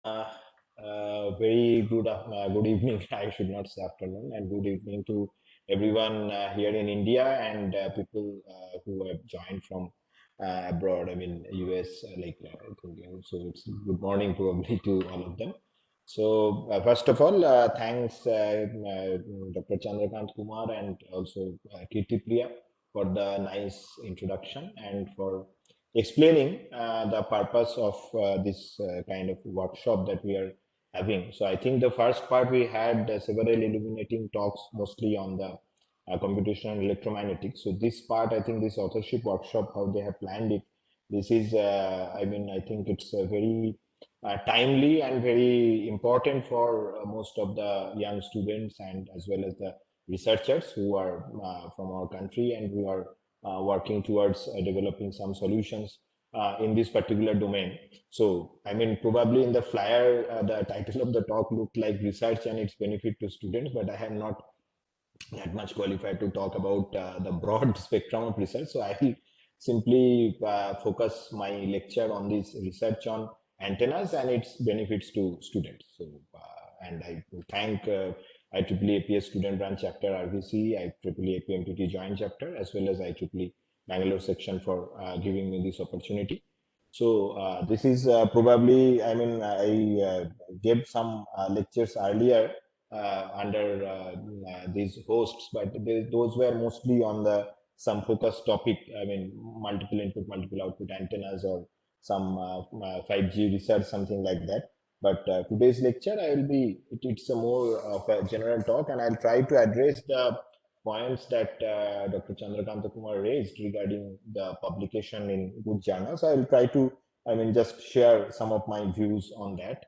Uh, very good evening. I should not say afternoon, and good evening to everyone here in India and people who have joined from abroad. I mean, US, I think, so it's good morning probably to all of them. So, first of all, thanks Dr. Chandrakant Kumar and also Kirti Priya for the nice introduction and for explaining the purpose of this kind of workshop that we are having. So I think the first part we had several illuminating talks mostly on the computational electromagnetics. So this part, I think this authorship workshop, how they have planned it, this is, I think it's very timely and very important for most of the young students and as well as the researchers who are from our country and who are working towards developing some solutions in this particular domain. So, I mean, probably in the flyer, the title of the talk looked like research and its benefit to students, but I am not that much qualified to talk about the broad spectrum of research. So, I will simply focus my lecture on this research on antennas and its benefits to students. So, and I thank IEEE APS Student Branch Chapter RVC, IEEE APMTT Joint Chapter, as well as IEEE Bangalore section for giving me this opportunity. So this is probably, I mean, I gave some lectures earlier under these hosts, but those were mostly on the some focused topic. I mean, multiple input, multiple output antennas or some 5G research, something like that. But today's lecture, I will be, it's a more of a general talk, and I'll try to address the points that Dr. Chandrakanta Kumar raised regarding the publication in good journals. I will try to, I mean, just share some of my views on that.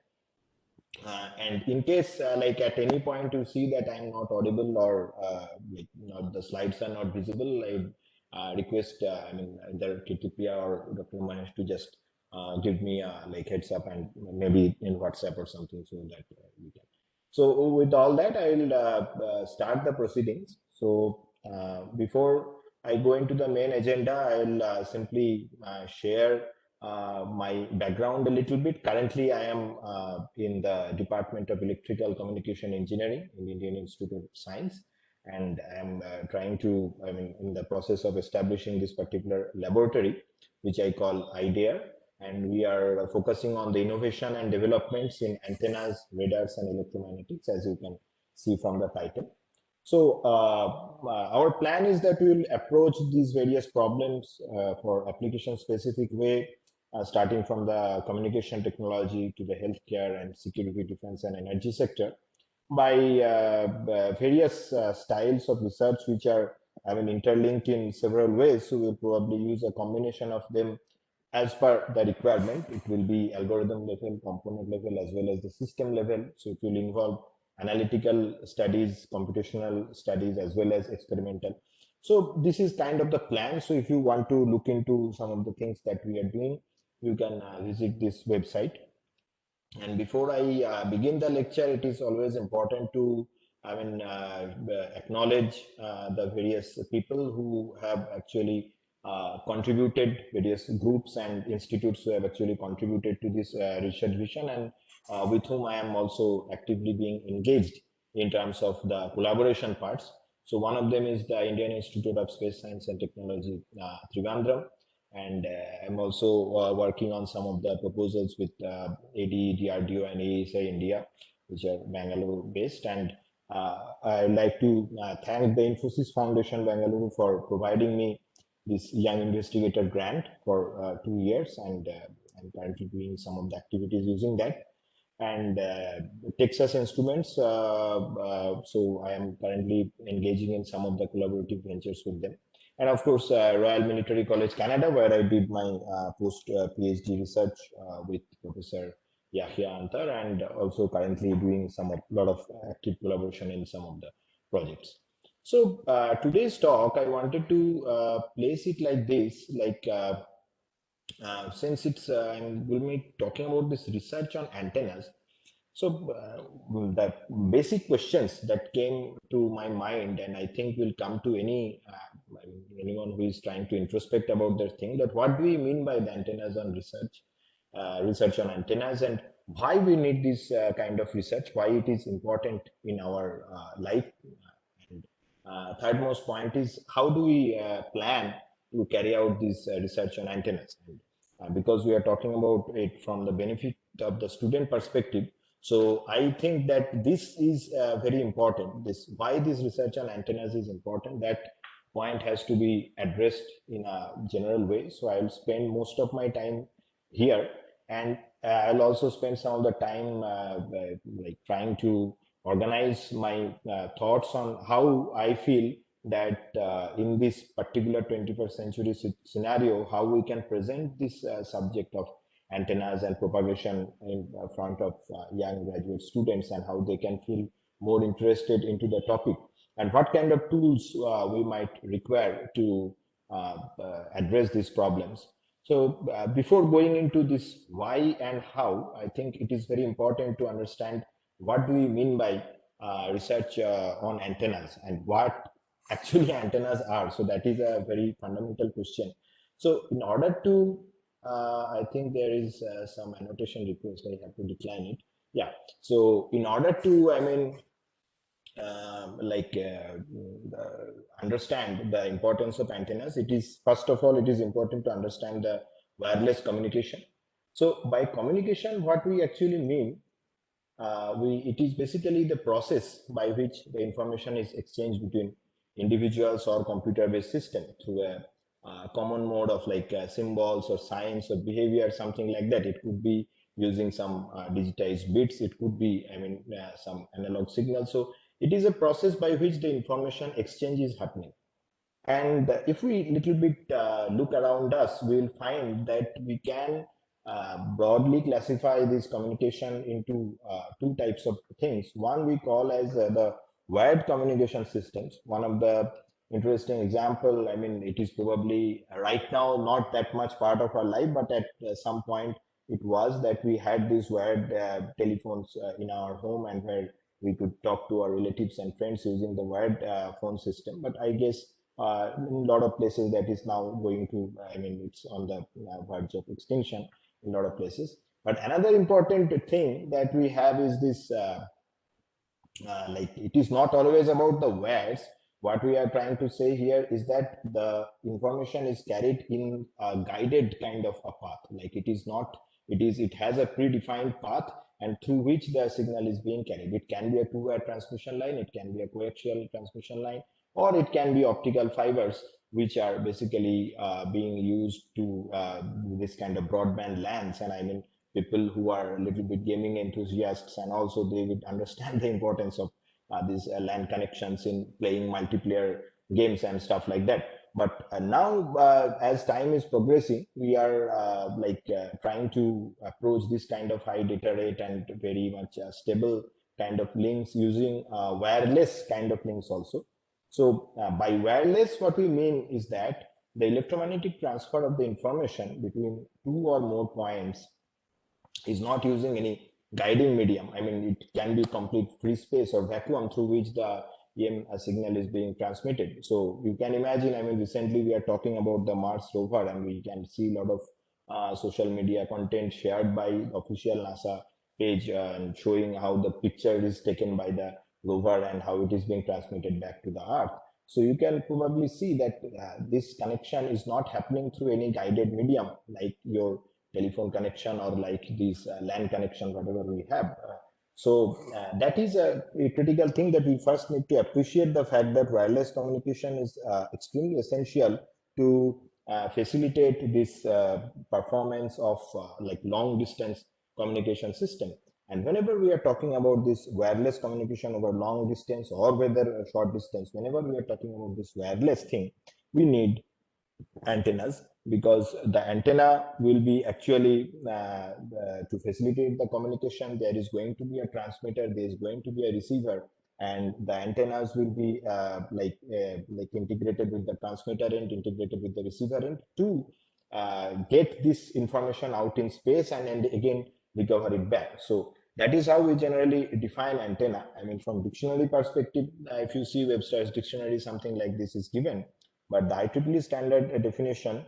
And in case, like at any point you see that I'm not audible or like not the slides are not visible, I request, I mean, either KTPR or Dr. Mahesh to just give me like heads up and maybe in WhatsApp or something so that we can. So with all that, I will start the proceedings. So before I go into the main agenda, I will simply share my background a little bit. Currently, I am in the Department of Electrical Communication Engineering in the Indian Institute of Science, and I am trying to, I mean, in the process of establishing this particular laboratory, which I call IDEA, and we are focusing on the innovation and developments in antennas, radars, and electromagnetics, as you can see from the title. So our plan is that we will approach these various problems for application-specific way, starting from the communication technology to the healthcare and security, defense, and energy sector, by various styles of research which are, I mean, interlinked in several ways. So we'll probably use a combination of them as per the requirement. It will be algorithm level, component level, as well as the system level. So it will involve analytical studies, computational studies, as well as experimental. So this is kind of the plan. So if you want to look into some of the things that we are doing, you can visit this website. And before I begin the lecture, it is always important to, I mean, acknowledge the various people who have actually contributed, various groups and institutes who have actually contributed to this research vision, and with whom I am also actively being engaged in terms of the collaboration parts. So one of them is the Indian Institute of Space Science and Technology, Trivandrum, and I'm also working on some of the proposals with ADE, DRDO, and ASI India, which are Bangalore based. And I'd like to thank the Infosys Foundation Bangalore for providing me this Young Investigator grant for 2 years, and I'm currently doing some of the activities using that. And Texas Instruments, so I am currently engaging in some of the collaborative ventures with them, and of course Royal Military College Canada, where I did my post PhD research with Professor Yahya Antar, and also currently doing lot of active collaboration in some of the projects. So today's talk, I wanted to place it like this, like since it's we'll be talking about this research on antennas. So the basic questions that came to my mind, and I think will come to anyone who is trying to introspect about their thing, that what do we mean by the antennas on research, research on antennas, and why we need this kind of research, why it is important in our life. And third most point is how do we plan to carry out this research on antennas? And, because we are talking about it from the benefit of the student perspective, so I think that this is very important. This why this research on antennas is important. That point has to be addressed in a general way. So I will spend most of my time here, and I'll also spend some of the time like trying to organize my thoughts on how I feel that in this particular 21st century scenario, how we can present this subject of antennas and propagation in front of young graduate students, and how they can feel more interested into the topic, and what kind of tools we might require to address these problems. So before going into this why and how, I think it is very important to understand what do we mean by research on antennas and what actually antennas are. So that is a very fundamental question. So in order to, I think there is some annotation request, I have to decline it. Yeah. So in order to, I mean, understand the importance of antennas, it is first of all it is important to understand the wireless communication. So by communication, what we actually mean, it is basically the process by which the information is exchanged between individuals or computer-based system through a common mode of like symbols or signs or behavior, something like that. It could be using some digitized bits. It could be, I mean, some analog signal. So it is a process by which the information exchange is happening. And if we little bit look around us, we will find that we can broadly classify this communication into two types of things. One we call as the wired communication systems. One of the interesting example, I mean, it is probably right now not that much part of our life, but at some point it was that we had these wired telephones in our home, and where we could talk to our relatives and friends using the wired phone system. But I guess in a lot of places that is now going to, I mean, it's on the verge of extinction in a lot of places. But another important thing that we have is this like it is not always about the wires. What we are trying to say here is that the information is carried in a guided kind of a path. Like it is not, it has a predefined path, and through which the signal is being carried. It can be a two-way transmission line, it can be a coaxial transmission line, or it can be optical fibers, which are basically being used to this kind of broadband LANs. And I mean, people who are a little bit gaming enthusiasts, and also they would understand the importance of these LAN connections in playing multiplayer games and stuff like that. But now, as time is progressing, we are trying to approach this kind of high data rate and very much stable kind of links using wireless kind of links also. So by wireless, what we mean is that the electromagnetic transfer of the information between two or more points is not using any guiding medium. I mean, it can be complete free space or vacuum through which the EM signal is being transmitted. So you can imagine, I mean, recently we are talking about the Mars rover, and we can see a lot of social media content shared by the official NASA page and showing how the picture is taken by the rover and how it is being transmitted back to the Earth. So you can probably see that this connection is not happening through any guided medium like your telephone connection or like these LAN connection, whatever we have. That is a critical thing, that we first need to appreciate the fact that wireless communication is extremely essential to facilitate this performance of like long distance communication system. And whenever we are talking about this wireless communication over long distance or whether short distance, whenever we are talking about this wireless thing, we need antennas, because the antenna will be actually to facilitate the communication. There is going to be a transmitter, there is going to be a receiver, and the antennas will be like integrated with the transmitter end, integrated with the receiver end to get this information out in space and again recover it back. So that is how we generally define antenna. I mean, from dictionary perspective, if you see Webster's dictionary, something like this is given. But the IEEE standard definition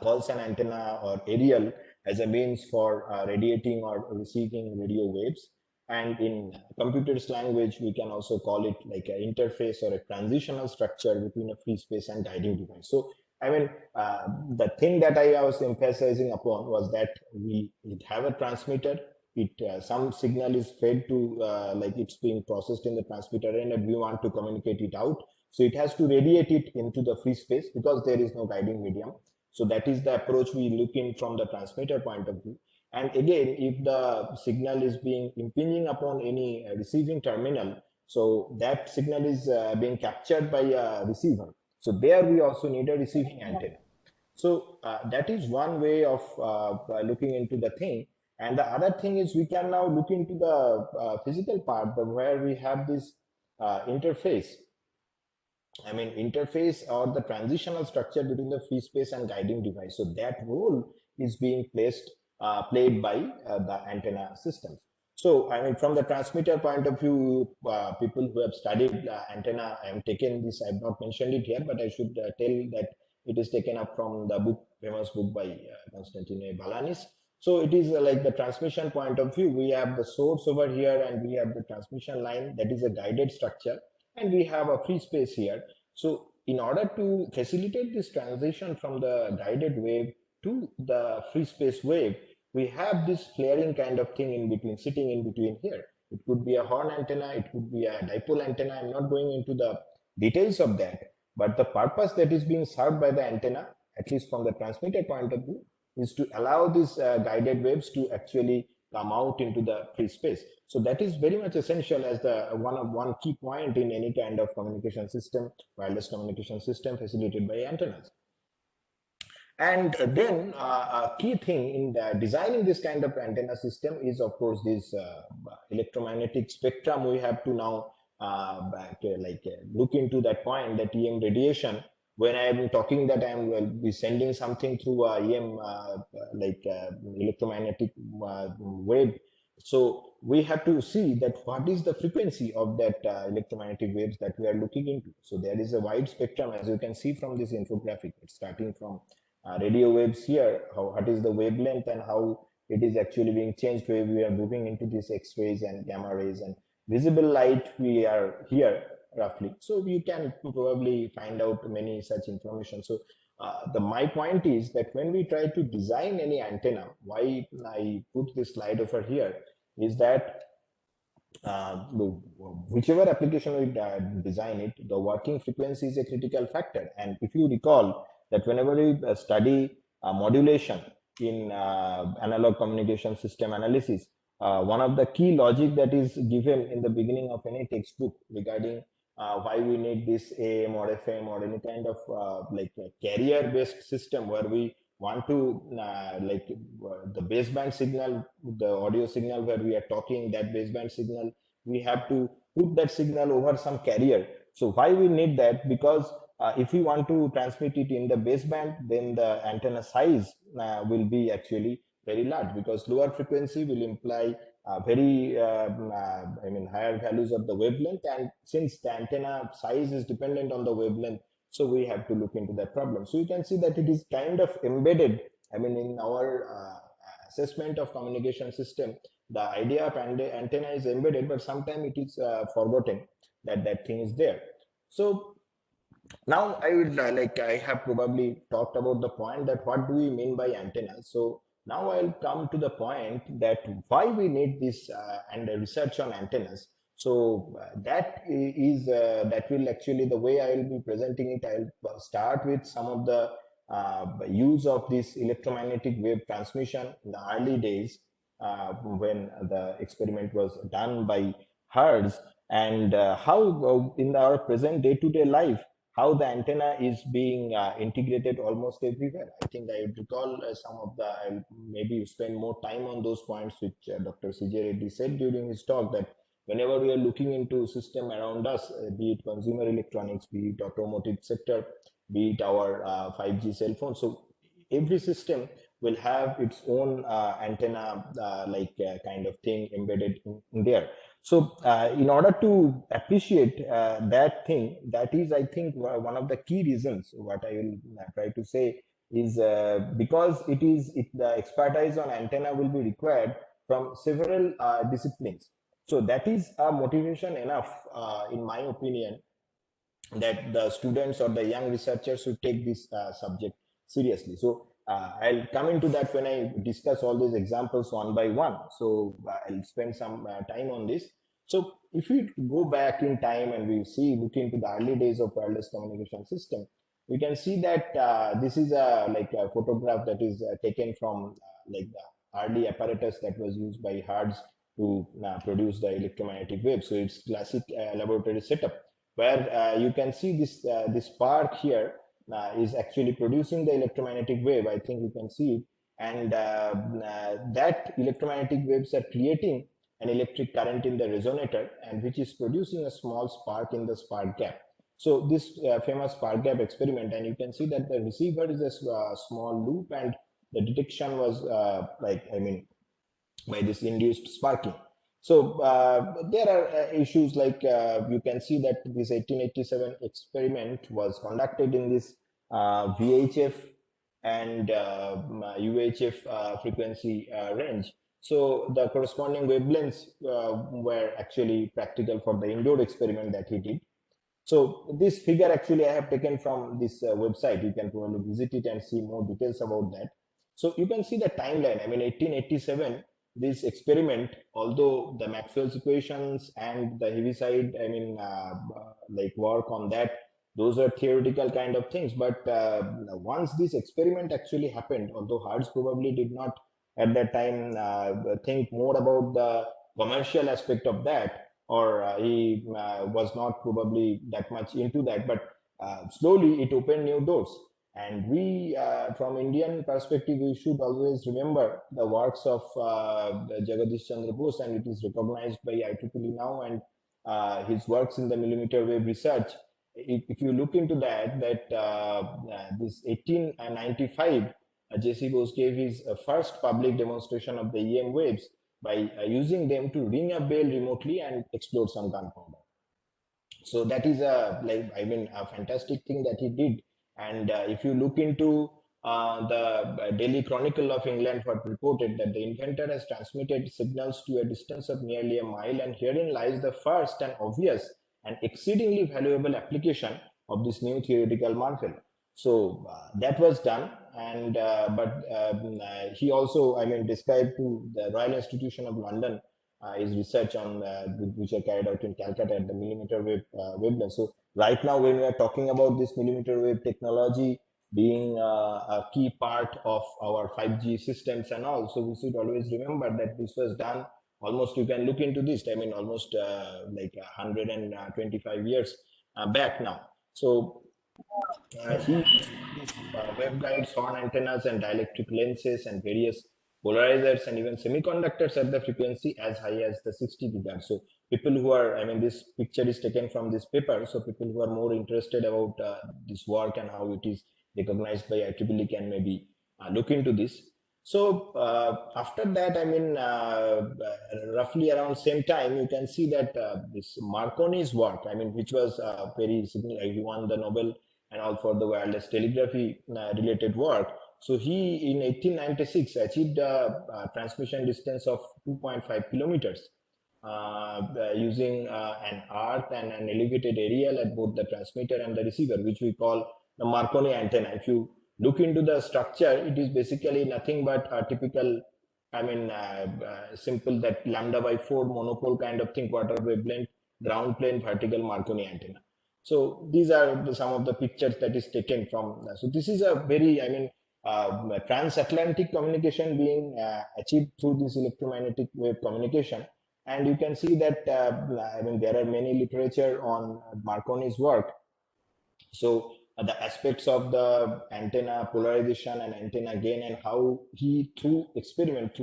calls an antenna or aerial as a means for radiating or receiving radio waves. And in computer's language, we can also call it like an interface or a transitional structure between a free space and guiding device. So, I mean, the thing that I was emphasizing upon was that it have a transmitter. Some signal is fed to like it's being processed in the transmitter end, and we want to communicate it out. So it has to radiate it into the free space because there is no guiding medium. So that is the approach we look in from the transmitter point of view. And again, if the signal is being impinging upon any receiving terminal, so that signal is being captured by a receiver. So there we also need a receiving antenna. So that is one way of looking into the thing. And the other thing is we can now look into the physical part where we have this interface. I mean, interface or the transitional structure between the free space and guiding device. So that role is being played by the antenna systems. So, I mean, from the transmitter point of view, people who have studied antenna, I have taken this, I have not mentioned it here, but I should tell that it is taken up from the book, famous book by Constantine Balanis. So it is like the transmission point of view. We have the source over here and we have the transmission line that is a guided structure, and we have a free space here. So in order to facilitate this transition from the guided wave to the free space wave, we have this flaring kind of thing in between, sitting in between here. It could be a horn antenna, it could be a dipole antenna. I'm not going into the details of that, but the purpose that is being served by the antenna, at least from the transmitter point of view, is to allow these guided waves to actually come out into the free space. So that is very much essential as the one key point in any kind of communication system, wireless communication system facilitated by antennas. And then a key thing in designing this kind of antenna system is, of course, this electromagnetic spectrum. We have to now look into that point, that EM radiation. When I am talking that I will be sending something through EM electromagnetic wave. So we have to see that what is the frequency of that electromagnetic waves that we are looking into. So there is a wide spectrum, as you can see from this infographic. It's starting from radio waves here, what is the wavelength and how it is actually being changed where we are moving into these X-rays and gamma rays, and visible light we are here roughly. So you can probably find out many such information. So my point is that when we try to design any antenna, why I put this slide over here is that whichever application we design it, the working frequency is a critical factor. And if you recall that whenever we study modulation in analog communication system analysis, one of the key logic that is given in the beginning of any textbook regarding why we need this AM or FM or any kind of carrier based system where we want to the baseband signal, the audio signal where we are talking, that baseband signal, we have to put that signal over some carrier. So why we need that? Because if we want to transmit it in the baseband, then the antenna size will be actually very large, because lower frequency will imply very higher values of the wavelength, and since the antenna size is dependent on the wavelength, so we have to look into that problem. So you can see that it is kind of embedded. I mean, in our assessment of communication system, the idea of antenna is embedded, but sometimes it is forgotten that that thing is there. So now I would I have probably talked about the point that what do we mean by antennas. So now I'll come to the point that why we need this and research on antennas. So that will actually, the way I will be presenting it, I'll start with some of the use of this electromagnetic wave transmission in the early days when the experiment was done by Hertz, and how in our present day-to-day life, how the antenna is being integrated almost everywhere. I think I recall some of the, I'll maybe spend more time on those points which Dr. C.J. Reddy said during his talk, that whenever we are looking into system around us, be it consumer electronics, be it automotive sector, be it our 5G cell phone. So every system will have its own antenna kind of thing embedded in there. So in order to appreciate that thing, that is, I think, one of the key reasons what I will try to say is because the expertise on antenna will be required from several disciplines. So that is a motivation enough, in my opinion, that the students or the young researchers should take this subject seriously. So I'll come into that when I discuss all these examples one by one. So I'll spend some time on this. So if we go back in time and we look into the early days of wireless communication system, we can see that this is a photograph that is taken from like the early apparatus that was used by Hertz to produce the electromagnetic wave. So it's classic laboratory setup where you can see this spark here is actually producing the electromagnetic wave. I think you can see it, and that electromagnetic waves are creating an electric current in the resonator, and which is producing a small spark in the spark gap. So this famous spark gap experiment, and you can see that the receiver is a small loop, and the detection was by this induced sparking. So there are issues like you can see that this 1887 experiment was conducted in this VHF and UHF frequency range. So the corresponding wavelengths were actually practical for the indoor experiment that he did. So this figure actually I have taken from this website. You can probably visit it and see more details about that. So you can see the timeline. I mean, 1887, this experiment, although the Maxwell's equations and the Heaviside, like work on that, those are theoretical kind of things. But once this experiment actually happened, although Hertz probably did not at that time think more about the commercial aspect of that, or he was not probably that much into that, but slowly it opened new doors. And we, from Indian perspective, we should always remember the works of Jagadish Chandra Bose, and it is recognized by IEEE now, and his works in the millimeter wave research. If you look into that, this 1895, J.C. Bose gave his first public demonstration of the EM waves by using them to ring a bell remotely and explode some gunpowder. So that is a fantastic thing that he did. And if you look into the Daily Chronicle of England, what reported that the inventor has transmitted signals to a distance of nearly a mile, and herein lies the first and obvious and exceedingly valuable application of this new theoretical marvel. So that was done, and he also, described to the Royal Institution of London his research on which are carried out in Calcutta at the millimeter wave wavelength. So right now, when we are talking about this millimeter wave technology being a key part of our 5G systems and all, so we should always remember that this was done almost, you can look into this, almost like 125 years back now. So he used these waveguides, horn antennas, and dielectric lenses, and various polarizers, and even semiconductors at the frequency as high as the 60 gigahertz. So people who are, this picture is taken from this paper. So people who are more interested about this work and how it is recognized by IEEE can maybe look into this. So after that, roughly around same time, you can see that this Marconi's work, which was very significant. He won the Nobel and all for the wireless telegraphy related work. So he in 1896 achieved a transmission distance of 2.5 kilometers using an earth and an elevated aerial at both the transmitter and the receiver, which we call the Marconi antenna. If you look into the structure, it is basically nothing but a typical, simple that lambda by 4 monopole kind of thing, quarter wavelength, ground plane, vertical Marconi antenna. So these are some of the pictures that is taken from. So this is a very, transatlantic communication being achieved through this electromagnetic wave communication. And you can see that, there are many literature on Marconi's work. So the aspects of the antenna polarization and antenna gain, and how he through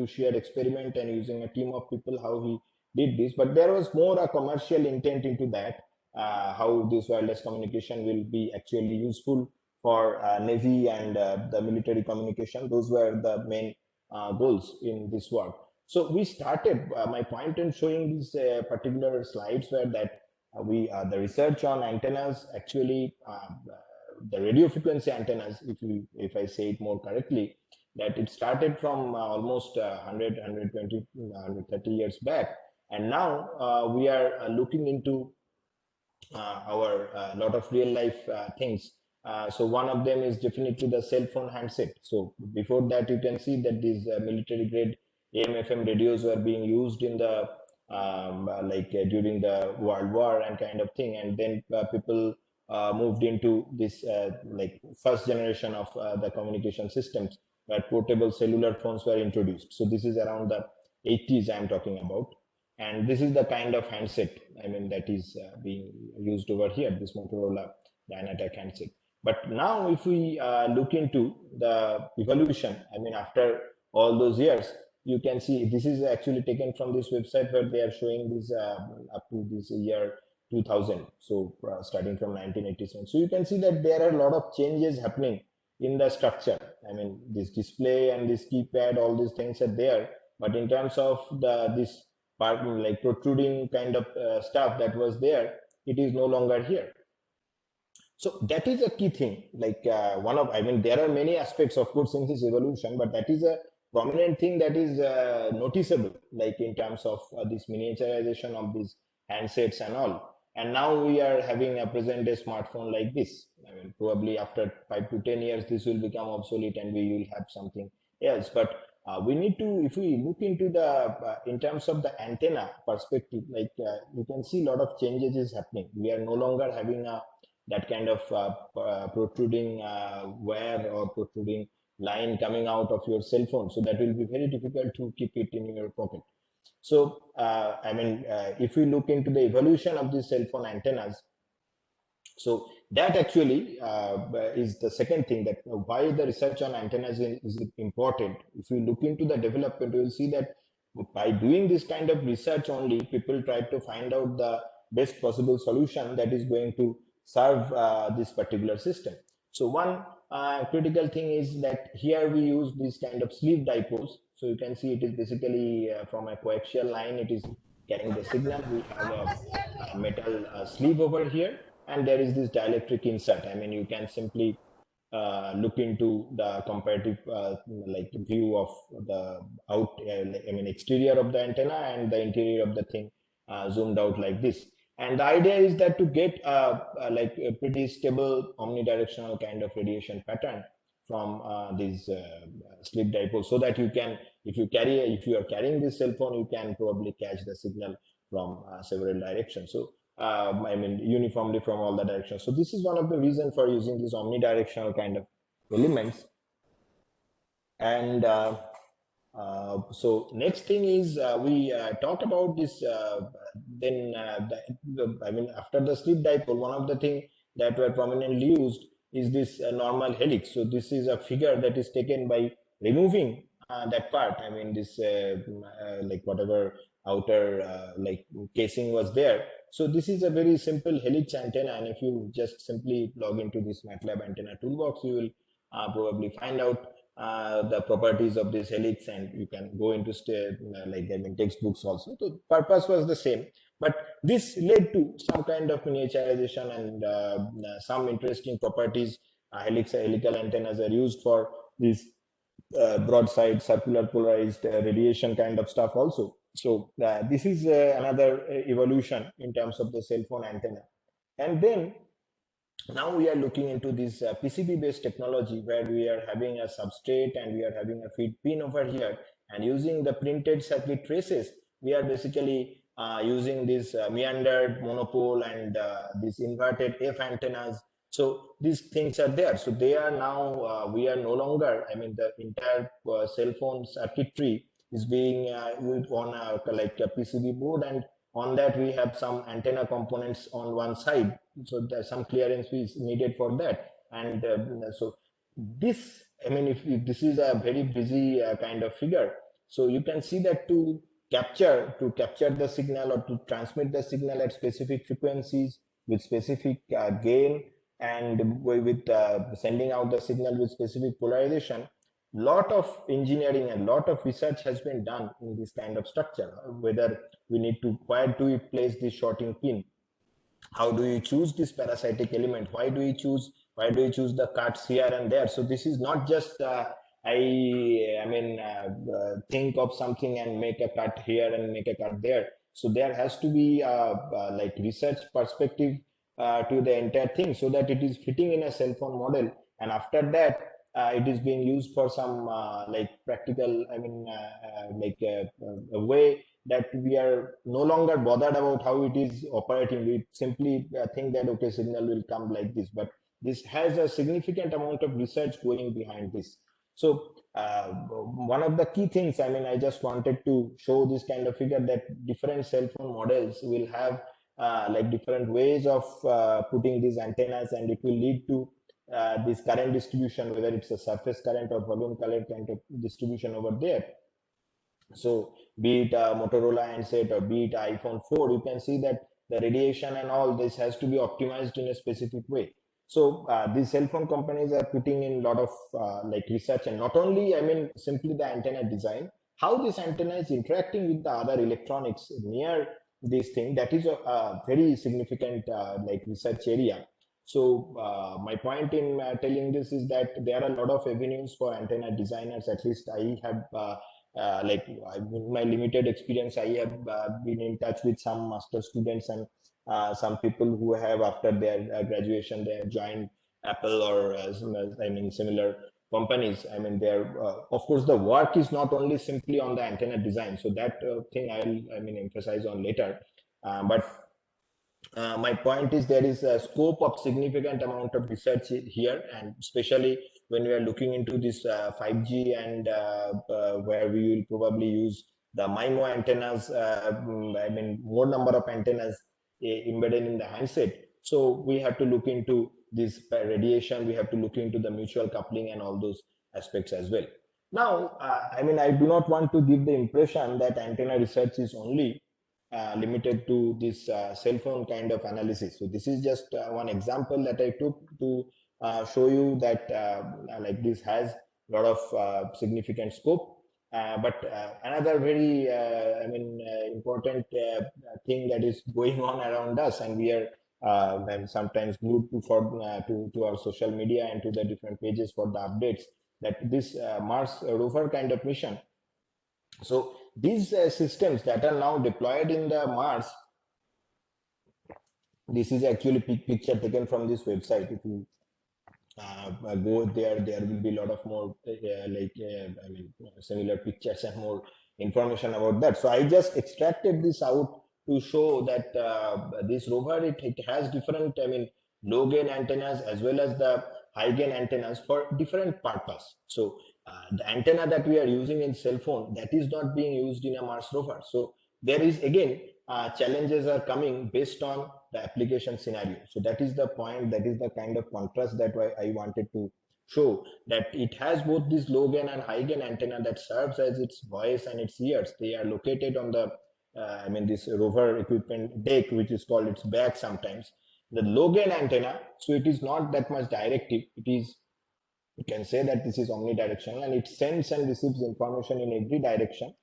sheer experiment and using a team of people, how he did this. But there was more a commercial intent into that, how this wireless communication will be actually useful for Navy and the military communication. Those were the main goals in this work. So we started, my point in showing these particular slides were that the research on antennas actually the radio frequency antennas, if I say it more correctly, that it started from almost 100, 120, 130 years back, and now we are looking into our lot of real life things. So one of them is definitely the cell phone handset. So before that, you can see that these military grade AM/FM radios were being used in the during the World War and kind of thing, and then people moved into this like first generation of the communication systems where portable cellular phones were introduced. So this is around the 80s I'm talking about, and this is the kind of handset, I mean, that is being used over here, this Motorola Dynatec handset. But now if we look into the evolution, I mean, after all those years, you can see this is actually taken from this website where they are showing this up to this year 2000. So starting from 1987. So you can see that there are a lot of changes happening in the structure. I mean, this display and this keypad, all these things are there. But in terms of this part, like protruding kind of stuff that was there, it is no longer here. So that is a key thing. Like I mean, there are many aspects, of course, in this evolution, but that is a prominent thing that is noticeable, like in terms of this miniaturization of these handsets and all. And now we are having a present day smartphone like this. I mean, probably after 5 to 10 years, this will become obsolete and we will have something else. But we need to, if we look into the, in terms of the antenna perspective, like you can see a lot of changes is happening. We are no longer having that kind of protruding wire or protruding line coming out of your cell phone. So that will be very difficult to keep it in your pocket. So, I mean, if we look into the evolution of these cell phone antennas, so that actually is the second thing, that why the research on antennas is important. If you look into the development, you will see that by doing this kind of research only, people try to find out the best possible solution that is going to serve this particular system. So one critical thing is that here we use this kind of sleeve dipoles. So you can see it is basically from a coaxial line, it is carrying the signal. We have a metal sleeve over here, and there is this dielectric insert. I mean, you can simply look into the comparative like view of the exterior of the antenna and the interior of the thing zoomed out like this. And the idea is that to get like a pretty stable omnidirectional kind of radiation pattern from these sleeve dipoles, so that you can, if you are carrying this cell phone, you can probably catch the signal from several directions. So I mean, uniformly from all the directions. So this is one of the reasons for using these omnidirectional kind of elements. And so next thing is we talk about this. I mean, after the sleeve dipole, one of the things that were prominently used is this normal helix. So this is a figure that is taken by removing that part. I mean, this like whatever outer like casing was there. So this is a very simple helix antenna, and if you just simply log into this Matlab antenna toolbox, you will probably find out the properties of this helix, and you can go into textbooks also. So purpose was the same, but this led to some kind of miniaturization and some interesting properties. Helical antennas are used for this broadside circular polarized radiation kind of stuff also. So this is another evolution in terms of the cell phone antenna. And then now we are looking into this PCB based technology, where we are having a substrate and we are having a feed pin over here, and using the printed circuit traces, we are basically using this meandered monopole and these inverted F antennas. So these things are there. So they are now, we are no longer, I mean, the entire cell phone circuitry is being used on like a PCB board, and on that we have some antenna components on one side. So there's some clearance is needed for that. And so this, I mean, if this is a very busy kind of figure, so you can see that to capture the signal or to transmit the signal at specific frequencies with specific gain, and with sending out the signal with specific polarization, lot of engineering and lot of research has been done in this kind of structure. Whether we need to, where do we place this shorting pin, how do you choose this parasitic element, why do you choose Why do you choose the cuts here and there? So this is not just think of something and make a cut here and make a cut there. So there has to be like research perspective to the entire thing, so that it is fitting in a cell phone model, and after that it is being used for some like practical, a way that we are no longer bothered about how it is operating. We simply think that okay, signal will come like this, but this has a significant amount of research going behind this. So one of the key things, I just wanted to show this kind of figure, that different cell phone models will have like different ways of putting these antennas, and it will lead to this current distribution, whether it's a surface current or volume current kind of distribution over there. So be it a Motorola handset or be it iPhone 4, you can see that the radiation and all this has to be optimized in a specific way. So these cell phone companies are putting in a lot of like research, and not only, simply the antenna design, how this antenna is interacting with the other electronics near this thing, that is a very significant like research area. So my point in telling this is that there are a lot of avenues for antenna designers. At least I have in my limited experience, I have been in touch with some master students and some people who have, after their graduation, they have joined Apple or similar companies. They're of course the work is not only simply on the antenna design, so that thing I'll emphasize on later. But my point is there is a scope of significant amount of research here, and especially when we are looking into this 5G and where we will probably use the MIMO antennas, more number of antennas embedded in the handset. So we have to look into this radiation, we have to look into the mutual coupling and all those aspects as well. Now, I do not want to give the impression that antenna research is only limited to this cell phone kind of analysis. So this is just one example that I took to show you that like this has a lot of significant scope. But another very important thing that is going on around us, and we are sometimes glued to our social media and to the different pages for the updates, that this Mars rover kind of mission. So these systems that are now deployed in the Mars, this is actually picture taken from this website. If you go there, there will be a lot of more similar pictures and more information about that. So I just extracted this out to show that this rover, it has different, low gain antennas as well as the high gain antennas for different purpose. So the antenna that we are using in cell phone, that is not being used in a Mars rover. So there is again challenges are coming based on the application scenario. So that is the point, that is the kind of contrast that I wanted to show, that it has both this low gain and high gain antenna that serves as its voice and its ears. They are located on the this rover equipment deck, which is called its back sometimes. The low gain antenna, so it is not that much directive. It is, you can say that this is omnidirectional, and it sends and receives information in every direction.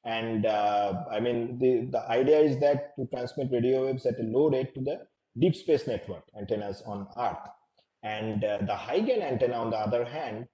And the idea is that to transmit radio waves at a low rate to the deep space network antennas on Earth. And the high gain antenna, on the other hand,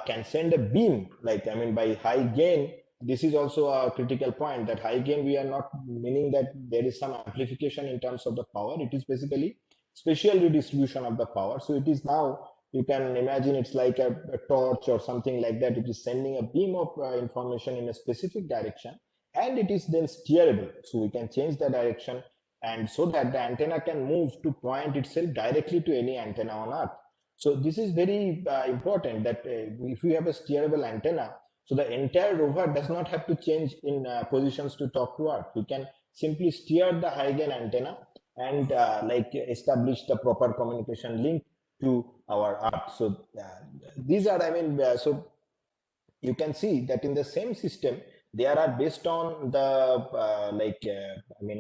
can send a beam, by high gain. This is also a critical point, that high gain, we are not meaning that there is some amplification in terms of the power. It is basically spatial redistribution of the power. So it is now, you can imagine it's like a torch or something like that. It is sending a beam of information in a specific direction, and it is then steerable. So we can change the direction, and so that the antenna can move to point itself directly to any antenna on Earth. So this is very important, that if you have a steerable antenna, so the entire rover does not have to change in positions to talk to Earth. We can simply steer the high gain antenna and establish the proper communication link to our Earth. So these are, so you can see that in the same system, there are, based on the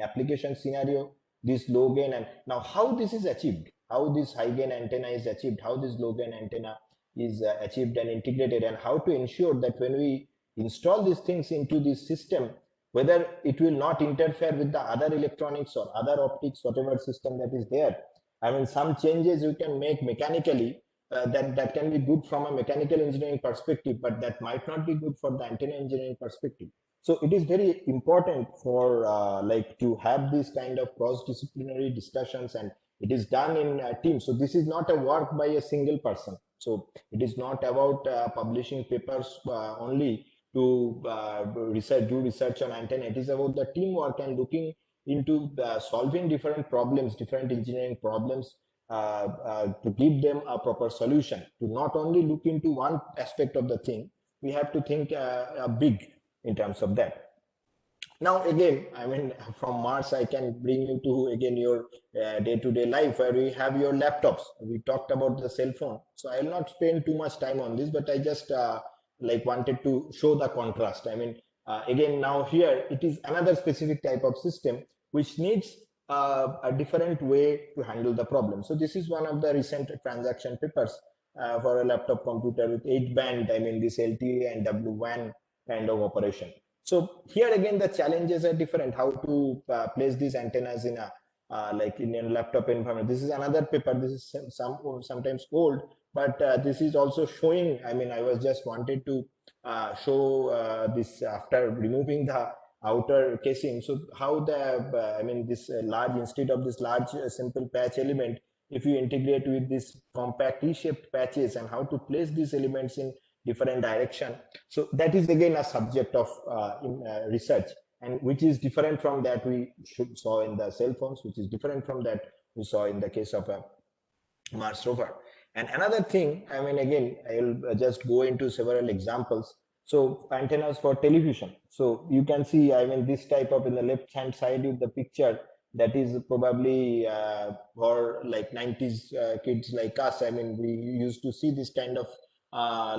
application scenario, this low gain, and now how this is achieved, how this high gain antenna is achieved, how this low gain antenna is achieved and integrated, and how to ensure that when we install these things into this system, whether it will not interfere with the other electronics or other optics, whatever system that is there. I mean, some changes you can make mechanically that can be good from a mechanical engineering perspective, but that might not be good for the antenna engineering perspective. So it is very important for like to have this kind of cross-disciplinary discussions, and it is done in a team. So this is not a work by a single person. So it is not about publishing papers only to do research on antenna. It is about the teamwork and looking into solving different problems, different engineering problems, to give them a proper solution. To not only look into one aspect of the thing, we have to think big in terms of that. Now again, I mean, from Mars I can bring you to again your day-to-day life, where we have your laptops. We talked about the cell phone, so I will not spend too much time on this, but I just like wanted to show the contrast. I mean, again, now here it is another specific type of system which needs a different way to handle the problem. So this is one of the recent transaction papers for a laptop computer with 8-band, I mean, this LTE and WWAN kind of operation. So here again, the challenges are different. How to place these antennas in a like in a laptop environment. This is another paper. This is sometimes old, but this is also showing. I mean, I was just wanted to show this after removing the outer casing. So how the I mean this large, instead of this large simple patch element, if you integrate with this compact T-shaped patches, and how to place these elements in different direction. So that is again a subject of research, and which is different from that we saw in the cell phones, which is different from that we saw in the case of a Mars rover. And another thing, I mean, again, I will just go into several examples. So antennas for television. So you can see, I mean, this type of, in the left hand side with the picture, that is probably for like 90s kids like us. I mean, we used to see this kind of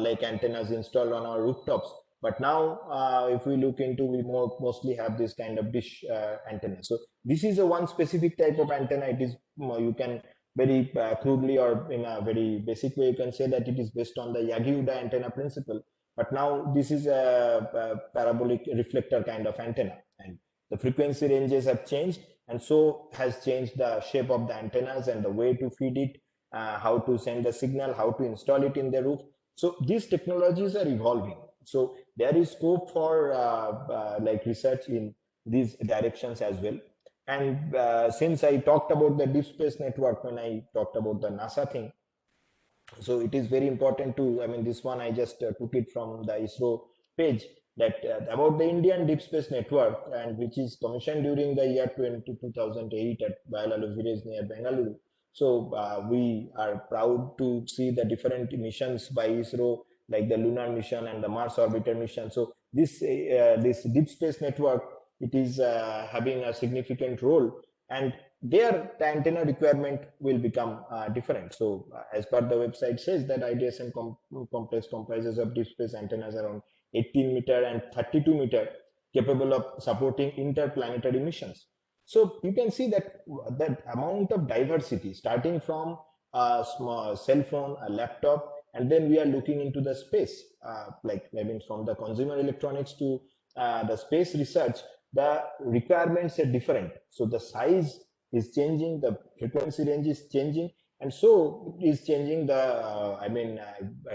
like antennas installed on our rooftops. But now, if we look into, we mostly have this kind of dish antenna. So this is a one specific type of antenna. It is, you can very crudely or in a very basic way, you can say that it is based on the Yagi-Uda antenna principle. But now this is a parabolic reflector kind of antenna, and the frequency ranges have changed, and so has changed the shape of the antennas and the way to feed it, how to send the signal, how to install it in the roof. So these technologies are evolving. So there is scope for like research in these directions as well. And since I talked about the deep space network when I talked about the NASA thing, so it is very important to, I mean, this one I just took it from the ISRO page, that about the Indian Deep Space Network, and which is commissioned during the year 2008 at Bayalalu village near Bengaluru. So we are proud to see the different missions by ISRO, like the lunar mission and the Mars orbiter mission. So this deep space network, it is having a significant role, and there the antenna requirement will become different. So as per the website says that IDSN complex comprises of deep space antennas around 18-meter and 32-meter, capable of supporting interplanetary missions. So you can see that that amount of diversity, starting from a small cell phone, a laptop, and then we are looking into the space, like I mean from the consumer electronics to the space research, the requirements are different. So the size is changing, the frequency range is changing, and so it is changing the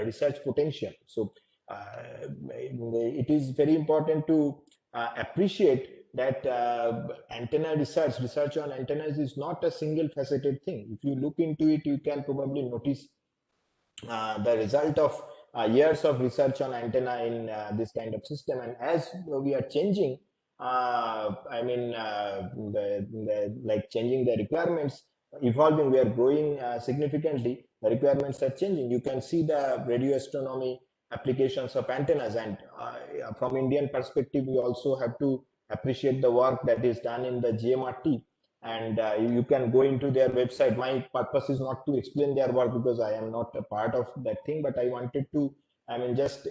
research potential. So it is very important to appreciate that antenna research on antennas is not a single faceted thing. If you look into it, you can probably notice the result of years of research on antenna in this kind of system. And as we are changing, like changing the requirements, evolving, we are growing significantly, the requirements are changing. You can see the radio astronomy applications of antennas, and from Indian perspective, we also have to appreciate the work that is done in the GMRT, and you can go into their website. My purpose is not to explain their work because I am not a part of that thing, but I wanted to, I mean, just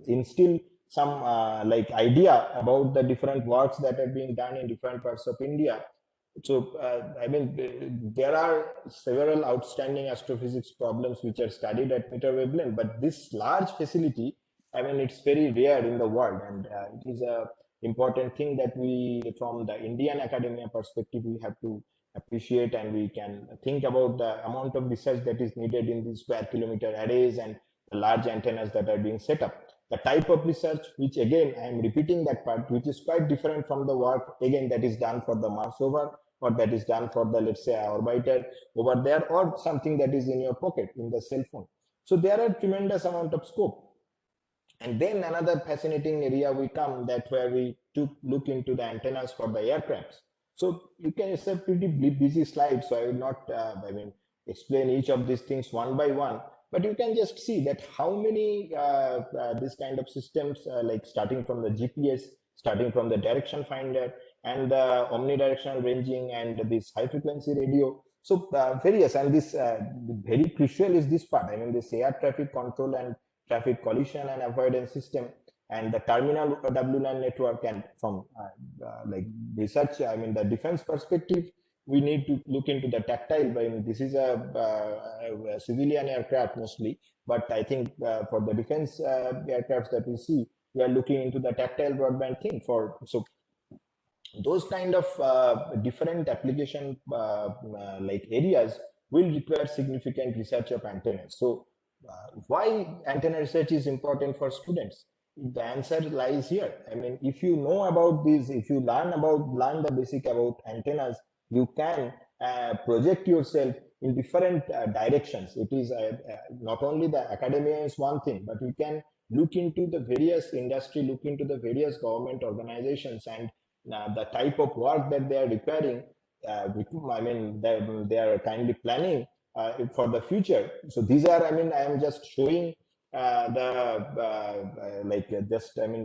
instill some like idea about the different works that are being done in different parts of India. So I mean, there are several outstanding astrophysics problems which are studied at meter wavelength, but this large facility, I mean, it's very rare in the world, and it is a important thing that we, from the Indian academia perspective, we have to appreciate and we can think about the amount of research that is needed in these square kilometer arrays and the large antennas that are being set up. The type of research, which again, I am repeating that part, which is quite different from the work, again, that is done for the Mars rover, or that is done for the, let's say, orbiter over there, or something that is in your pocket, in the cell phone. So there are tremendous amount of scope. And then another fascinating area we come, that where we took look into the antennas for the aircrafts. So you can, it's a pretty busy slide, so I will not, explain each of these things one by one, but you can just see that how many this kind of systems, like starting from the GPS, starting from the direction finder, and the omnidirectional ranging, and this high frequency radio. So various, and this very crucial is this part. I mean, this air traffic control and traffic collision and avoidance system, and the terminal WLAN network. And from like research, I mean, the defense perspective, we need to look into the tactile. I mean, this is a civilian aircraft mostly, but I think for the defense aircrafts that we see, we are looking into the tactile broadband thing for. So those kind of different application like areas will require significant research of antennas. So why antenna research is important for students? The answer lies here. I mean, if you know about this, if you learn the basic about antennas, you can project yourself in different directions. It is not only the academia is one thing, but you can look into the various industry, look into the various government organizations, and the type of work that they are requiring. I mean, they are kindly planning for the future. So these are, I mean, I am just showing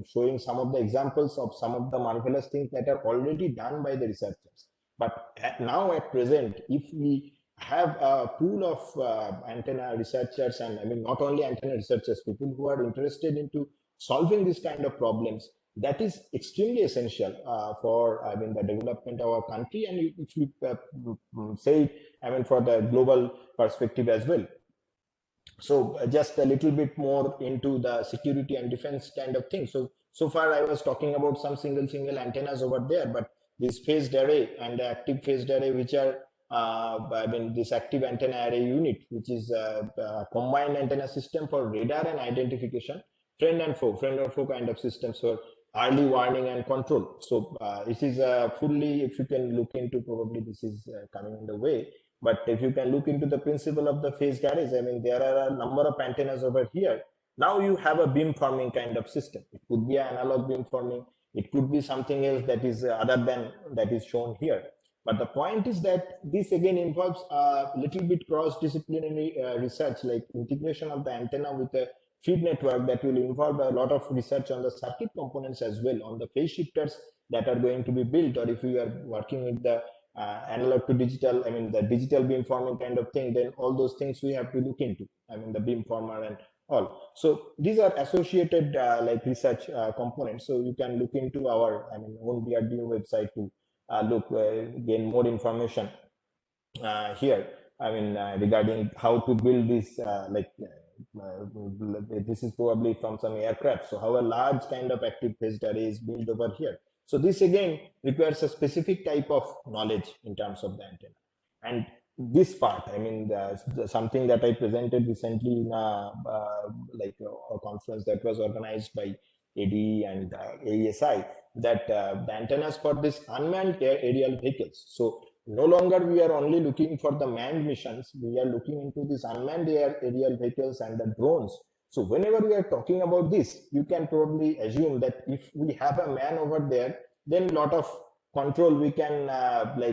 showing some of the examples of some of the marvelous things that are already done by the researchers. But now at present, if we have a pool of antenna researchers, and I mean, not only antenna researchers, people who are interested into solving this kind of problems, that is extremely essential for, I mean, the development of our country, and if you say, I mean, for the global perspective as well. So just a little bit more into the security and defense kind of thing. So far I was talking about some single antennas over there, but this phased array and the active phased array, which are I mean, this active antenna array unit, which is a combined antenna system for radar and identification, friend or foe kind of systems for early warning and control. So it is fully, if you can look into, probably this is coming in the way, but if you can look into the principle of the phased arrays, I mean, there are a number of antennas over here. Now you have a beamforming kind of system. It could be an analog beamforming. It could be something else that is other than that is shown here. But the point is that this again involves a little bit cross-disciplinary research, like integration of the antenna with a feed network, that will involve a lot of research on the circuit components as well, on the phase shifters that are going to be built, or if you are working with the analog to digital, I mean, the digital beamforming kind of thing, then all those things we have to look into. I mean, the beamformer and all. So these are associated like research components. So you can look into our, I mean, own DRDO website to gain more information here. I mean, regarding how to build this, this is probably from some aircraft. So how a large kind of active phased array is built over here. So this again requires a specific type of knowledge in terms of the antenna. And this part, I mean, something that I presented recently in a conference that was organized by ADE and AESI, that the antennas for this unmanned aerial vehicles. So no longer we are only looking for the manned missions, we are looking into these unmanned aerial vehicles and the drones. So whenever we are talking about this, you can probably assume that if we have a man over there, then a lot of control we can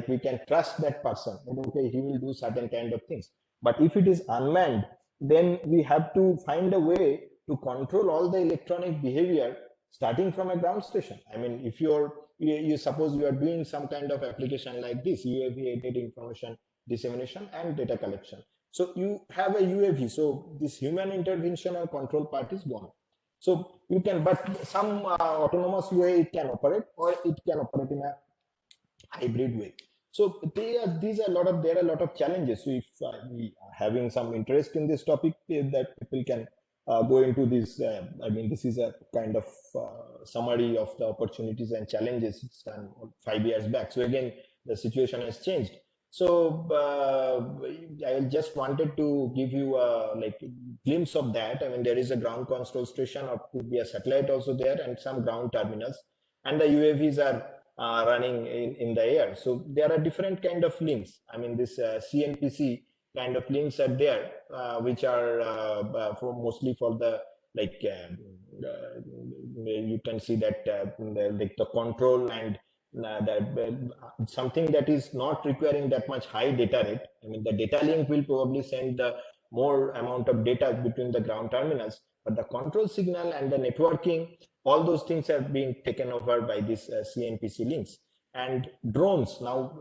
we can trust that person. Okay, he will do certain kind of things. But if it is unmanned, then we have to find a way to control all the electronic behavior starting from a ground station. I mean, if you suppose you are doing some kind of application like this, UAV aided information dissemination and data collection. So you have a UAV, so this human intervention or control part is gone. So you can, but some autonomous way it can operate, or it can operate in a hybrid way. So there are a lot of challenges. So if we are having some interest in this topic, that people can go into this. I mean, this is a kind of summary of the opportunities and challenges. It's done 5 years back. So again, the situation has changed. So I just wanted to give you a glimpse of that. I mean, there is a ground control station, or could be a satellite also there, and some ground terminals, and the UAVs are running in the air. So there are different kind of links. I mean, this CNPC kind of links are there, which are for mostly for the you can see that the control and something that is not requiring that much high data rate. I mean, the data link will probably send the more amount of data between the ground terminals, but the control signal and the networking, all those things are being taken over by these CNPC links. And drones now,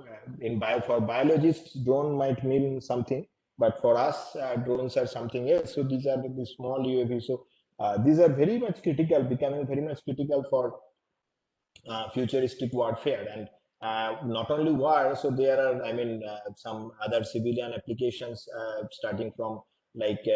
for biologists, drone might mean something, but for us, drones are something else. So these are the small UAVs. So these are very much critical, becoming very much critical for futuristic warfare. And not only war, so there are, I mean, some other civilian applications, starting from let's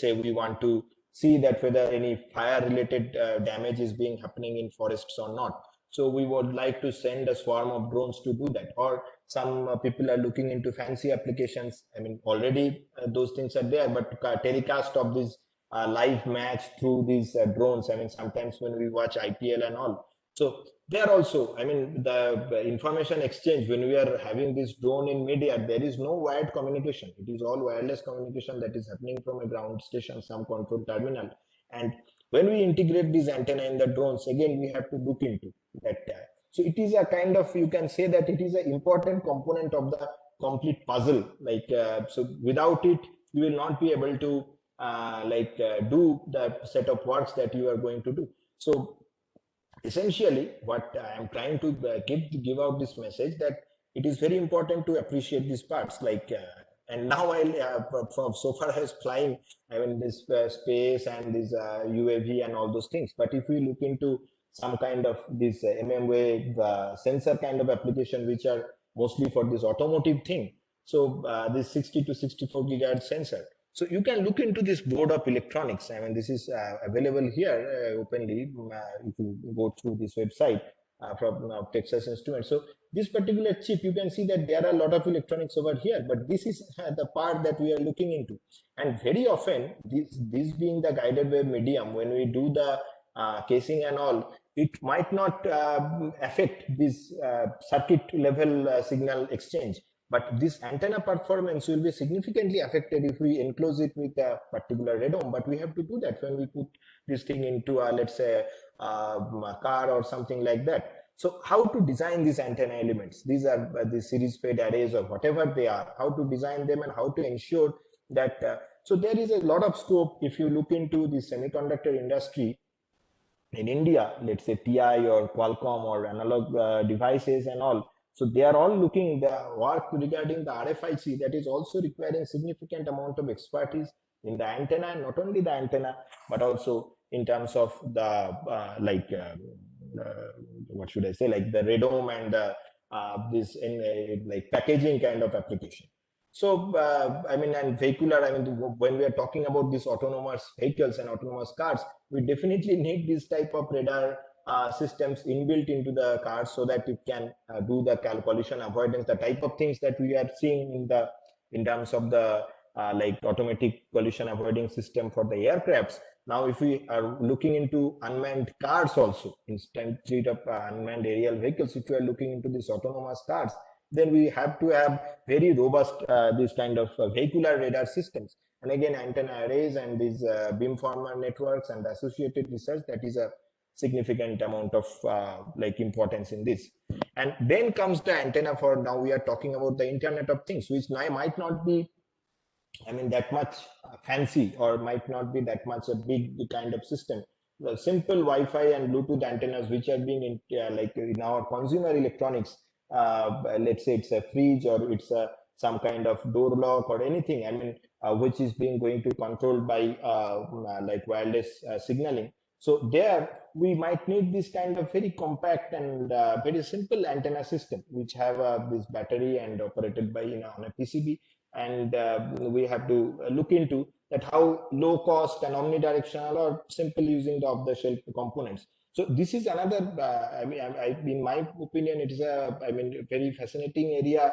say we want to see that whether any fire related damage is being happening in forests or not. So we would like to send a swarm of drones to do that. Or some people are looking into fancy applications. I mean, already those things are there, but telecast of these live match through these drones. I mean, sometimes when we watch IPL and all, so there also, I mean, the information exchange, when we are having this drone in media, there is no wired communication. It is all wireless communication that is happening from a ground station, some control terminal. And when we integrate this antenna in the drones, again, we have to look into that. So it is a kind of, you can say that it is an important component of the complete puzzle. So without it, you will not be able to do the set of works that you are going to do. So essentially, what I am trying to give out this message, that it is very important to appreciate these parts. And now from so far as flying, I mean, this space and this UAV and all those things. But if we look into some kind of this mmWave sensor kind of application, which are mostly for this automotive thing. So this 60 to 64 gigahertz sensor. So you can look into this board of electronics. I mean, this is available here openly if you go through this website from Texas Instruments. So this particular chip, you can see that there are a lot of electronics over here, but this is the part that we are looking into. And very often, this being the guided wave medium, when we do the casing and all, it might not affect this circuit level signal exchange. But this antenna performance will be significantly affected if we enclose it with a particular radome. But we have to do that when we put this thing into a, let's say, a car or something like that. So how to design these antenna elements? These are the series fed arrays or whatever they are, how to design them and how to ensure that. So there is a lot of scope if you look into the semiconductor industry in India, let's say TI or Qualcomm or analog devices and all. So they are all looking the work regarding the RFIC, that is also requiring significant amount of expertise in the antenna, and not only the antenna, but also in terms of the what should I say, like the radome and this in like packaging kind of application. So I mean, and vehicular, I mean, when we are talking about these autonomous vehicles and autonomous cars, we definitely need this type of radar systems inbuilt into the cars, so that it can do the collision avoidance, the type of things that we are seeing in terms of the like automatic collision avoiding system for the aircrafts. Now, if we are looking into unmanned cars also, instead of unmanned aerial vehicles, if we are looking into these autonomous cars, then we have to have very robust this kind of vehicular radar systems. And again, antenna arrays and these beamformer networks and associated research, that is a significant amount of like importance in this. And then comes the antenna. For now we are talking about the Internet of Things, which now might not be, I mean, that much fancy, or might not be that much a big kind of system. The simple Wi-Fi and Bluetooth antennas, which are being in, like in our consumer electronics, let's say it's a fridge or it's some kind of door lock or anything, I mean, which is being going to controlled by like wireless signaling. So there we might need this kind of very compact and very simple antenna system, which have this battery and operated by on a PCB. And we have to look into that how low cost and omnidirectional or simple using the off-the-shelf components. So this is another, in my opinion, it is a, very fascinating area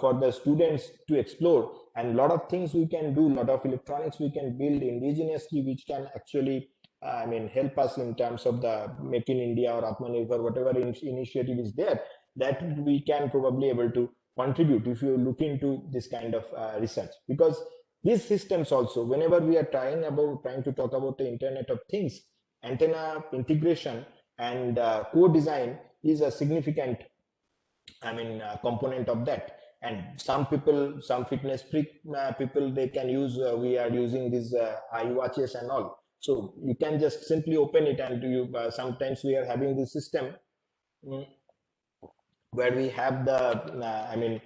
for the students to explore, and a lot of things we can do, a lot of electronics we can build indigenously, which can actually, help us in terms of the Make in India or Atmanirbhar, whatever initiative is there, that we can probably able to contribute if you look into this kind of research. Because these systems also, whenever we are trying to talk about the Internet of Things, antenna integration and co-design is a significant, component of that. And some people, some fitness freak people, they can use, we are using these iWatches and all. So you can just simply open it, and you sometimes we are having this system, mm, where we have the,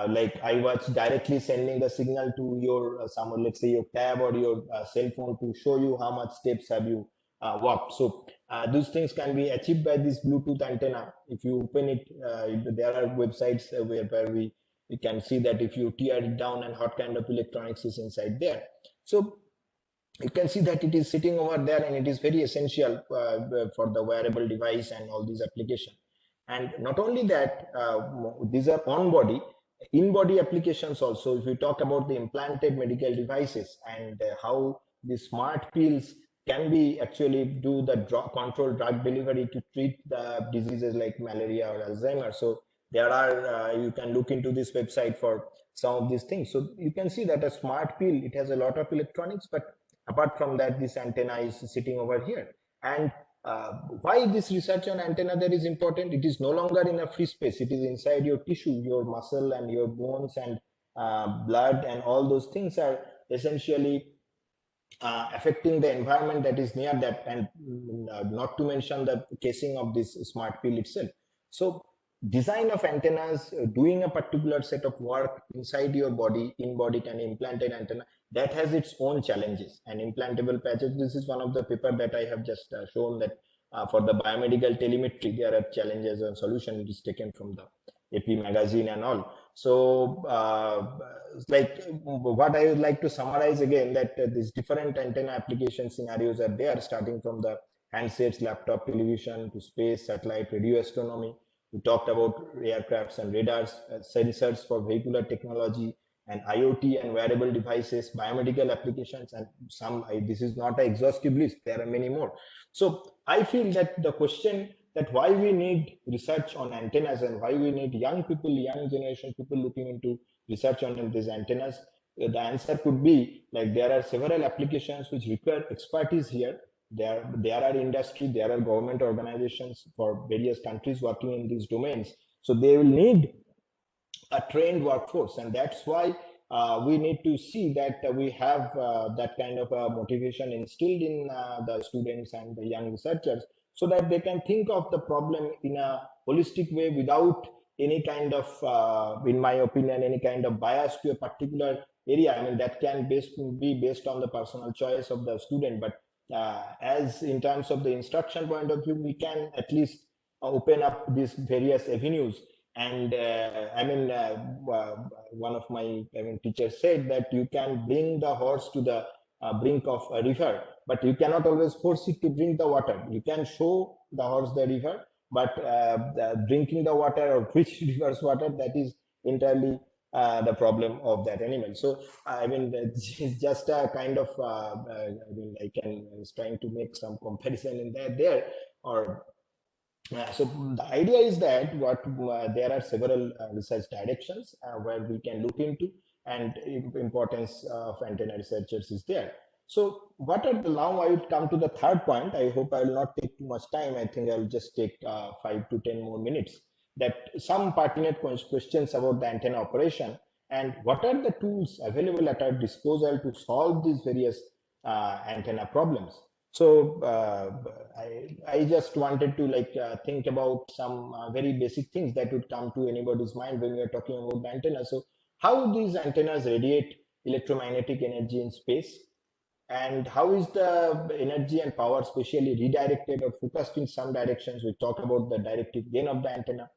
like iWatch directly sending the signal to your someone, let's say your tab or your cell phone, to show you how much steps have you walked. So those things can be achieved by this Bluetooth antenna. If you open it, there are websites where we can see that if you tear it down and what kind of electronics is inside there. So you can see that it is sitting over there, and it is very essential for the wearable device and all these applications. And not only that, these are on body, in body applications also. If we talk about the implanted medical devices, and how the smart pills can be actually do the control drug delivery to treat the diseases like malaria or Alzheimer. So there are, you can look into this website for some of these things. So you can see that a smart pill, it has a lot of electronics, but apart from that, this antenna is sitting over here. And why this research on antenna there is important? It is no longer in a free space. It is inside your tissue, your muscle and your bones and blood, and all those things are essentially affecting the environment that is near that, and not to mention the casing of this smart pill itself. So design of antennas, doing a particular set of work inside your body, in body can implanted antenna, that has its own challenges. And implantable patches, this is one of the paper that I have just shown, that for the biomedical telemetry there are challenges and solution. It is taken from the AP magazine and all. So like what I would like to summarize again, that these different antenna application scenarios are there, starting from the handsets, laptop, television, to space, satellite, radio astronomy. We talked about aircrafts and radars, sensors for vehicular technology, and IoT and wearable devices, biomedical applications, and some, this is not an exhaustive list, there are many more. So I feel that the question that why we need research on antennas, and why we need young people, young generation people looking into research on these antennas, the answer could be like there are several applications which require expertise here. There are industry, there are government organizations for various countries working in these domains. So they will need a trained workforce, and that's why we need to see that we have that kind of motivation instilled in the students and the young researchers, so that they can think of the problem in a holistic way, without any kind of, in my opinion, any kind of bias to a particular area. I mean, that can be based on the personal choice of the student, but as in terms of the instruction point of view, we can at least open up these various avenues. And one of my teachers said that you can bring the horse to the brink of a river, but you cannot always force it to drink the water. You can show the horse the river, but drinking the water, or which river's water, that is entirely the problem of that animal. So it's just a kind of I was trying to make some comparison in there, or so the idea is that there are several research directions where we can look into, and importance of antenna researchers is there. So what are the, now I would come to the third point. I hope I will not take too much time. I think I will just take 5 to 10 more minutes. That some pertinent questions about the antenna operation, and what are the tools available at our disposal to solve these various antenna problems. So I just wanted to think about some very basic things that would come to anybody's mind when we are talking about the antenna. So how these antennas radiate electromagnetic energy in space, and how is the energy and power specially redirected or focused in some directions. We talk about the directive gain of the antenna.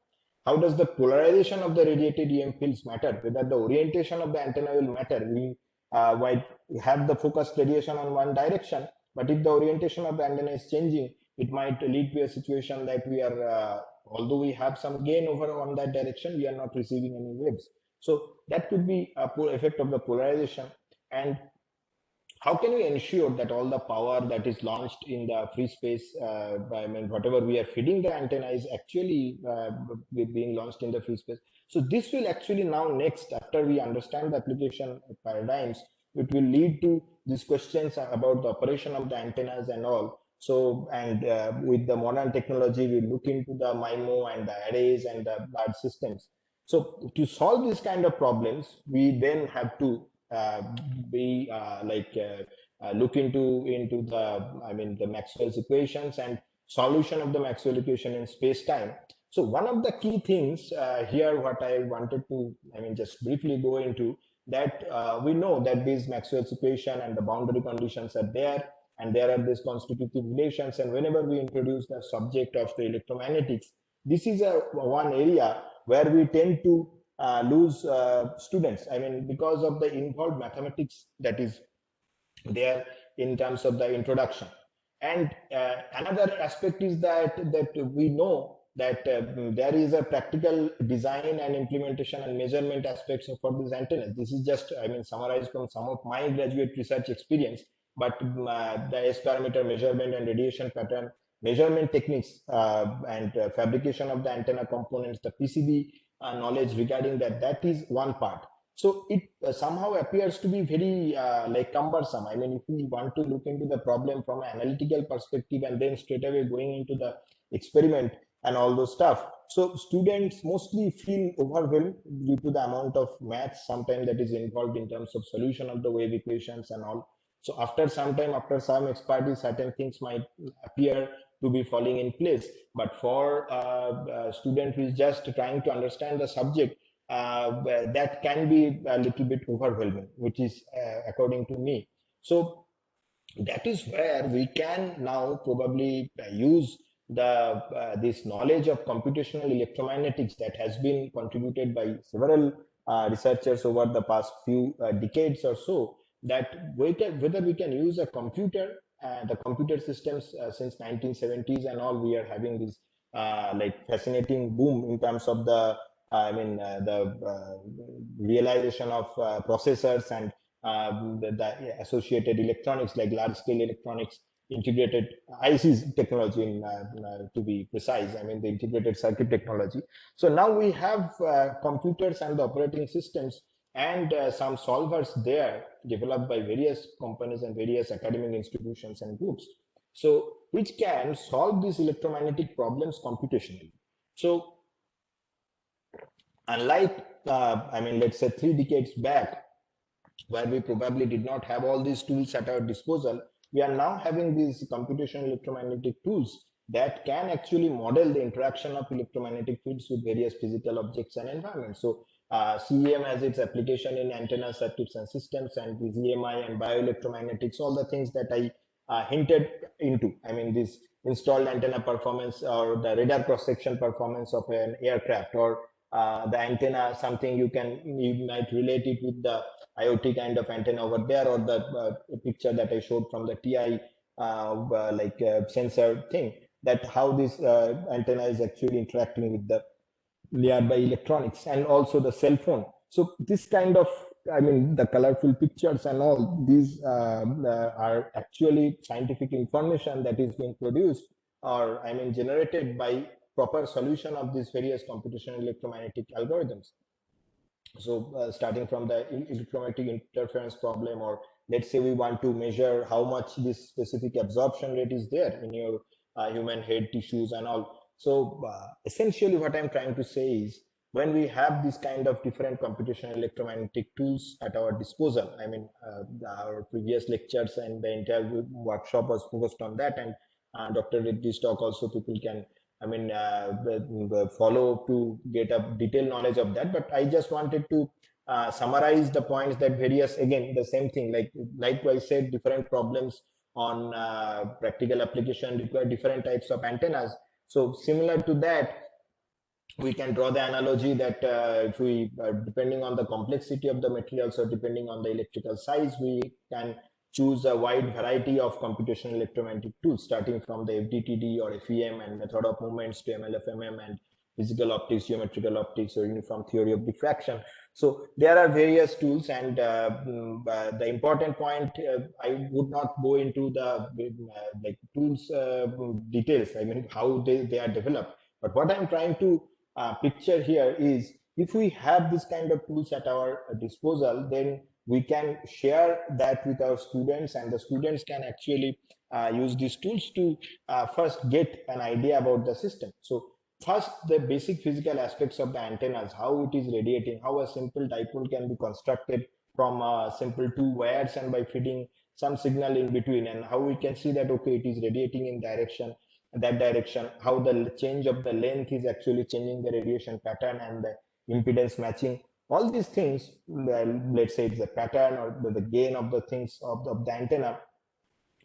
How does the polarization of the radiated EM fields matter? Whether the orientation of the antenna will matter. We might have the focused radiation on one direction, but if the orientation of the antenna is changing, it might lead to a situation that we are, although we have some gain over on that direction, we are not receiving any waves. So that could be a effect of the polarization. And how can we ensure that all the power that is launched in the free space, I mean, whatever we are feeding the antenna is actually being launched in the free space? So this will actually now next, after we understand the application paradigms, it will lead to these questions about the operation of the antennas and all. So, and with the modern technology, we look into the MIMO and the arrays and the large systems. So to solve these kind of problems, we then have to be look into the, I mean, the Maxwell's equations and solution of the Maxwell equation in space time. So one of the key things here, what I wanted to, I mean, just briefly go into that, we know that these Maxwell's equation and the boundary conditions are there, and there are these constitutive relations. And whenever we introduce the subject of the electromagnetics, this is a one area where we tend to lose students. I mean, because of the involved mathematics that is there in terms of the introduction. And another aspect is that we know that there is a practical design and implementation and measurement aspects for these antennas. This is just, I mean, summarized from some of my graduate research experience, but the S parameter measurement and radiation pattern measurement techniques and fabrication of the antenna components, the PCB knowledge regarding that is one part. So it somehow appears to be very like cumbersome. I mean, if we want to look into the problem from an analytical perspective and then straight away going into the experiment and all those stuff, so students mostly feel overwhelmed due to the amount of maths sometimes that is involved in terms of solution of the wave equations and all. So after some time, after some expertise, certain things might appear to be falling in place. But for a student who is just trying to understand the subject, that can be a little bit overwhelming, which is according to me. So that is where we can now probably use the this knowledge of computational electromagnetics that has been contributed by several researchers over the past few decades or so, that whether we can use a computer, the computer systems since 1970s and all, we are having this like fascinating boom in terms of the the realization of processors and the associated electronics, like large scale electronics, integrated ICs technology, to be precise. I mean, the integrated circuit technology. So now we have computers and the operating systems and some solvers there developed by various companies and various academic institutions and groups, so which can solve these electromagnetic problems computationally. So unlike I mean, let's say 3 decades back, where we probably did not have all these tools at our disposal, we are now having these computational electromagnetic tools that can actually model the interaction of electromagnetic fields with various physical objects and environments. So CEM has its application in antenna circuits and systems, and the ZMI and bioelectromagnetics, all the things that I hinted into. I mean, this installed antenna performance or the radar cross-section performance of an aircraft, or the antenna, something you might relate it with the IoT kind of antenna over there, or the picture that I showed from the TI sensor thing, that how this antenna is actually interacting with the nearby electronics, and also the cell phone. So this kind of, I mean, the colorful pictures and all these are actually scientific information that is being produced, or I mean generated by proper solution of these various computational electromagnetic algorithms. So starting from the electromagnetic interference problem, or let's say we want to measure how much this specific absorption rate is there in your human head tissues and all. So essentially what I'm trying to say is, when we have this kind of different computational electromagnetic tools at our disposal, I mean, our previous lectures and the entire workshop was focused on that, and Dr. Reddy's talk also, people can, I mean, follow to get a detailed knowledge of that. But I just wanted to summarize the points that various, again, the same thing, like I said, different problems on practical application require different types of antennas. So similar to that, we can draw the analogy that if we, depending on the complexity of the materials or depending on the electrical size, we can choose a wide variety of computational electromagnetic tools, starting from the FDTD or FEM and method of movements to MLFMM and physical optics, geometrical optics, or uniform theory of diffraction. So there are various tools, and the important point, I would not go into the like tools details. I mean, how they are developed. But what I'm trying to picture here is, if we have this kind of tools at our disposal, then we can share that with our students, and the students can actually use these tools to first get an idea about the system. So first, the basic physical aspects of the antennas, how it is radiating, how a simple dipole can be constructed from simple two wires and by feeding some signal in between, and how we can see that, okay, it is radiating in that direction, how the change of the length is actually changing the radiation pattern and the impedance matching. All these things, let's say it's the pattern or the gain of the things of the antenna,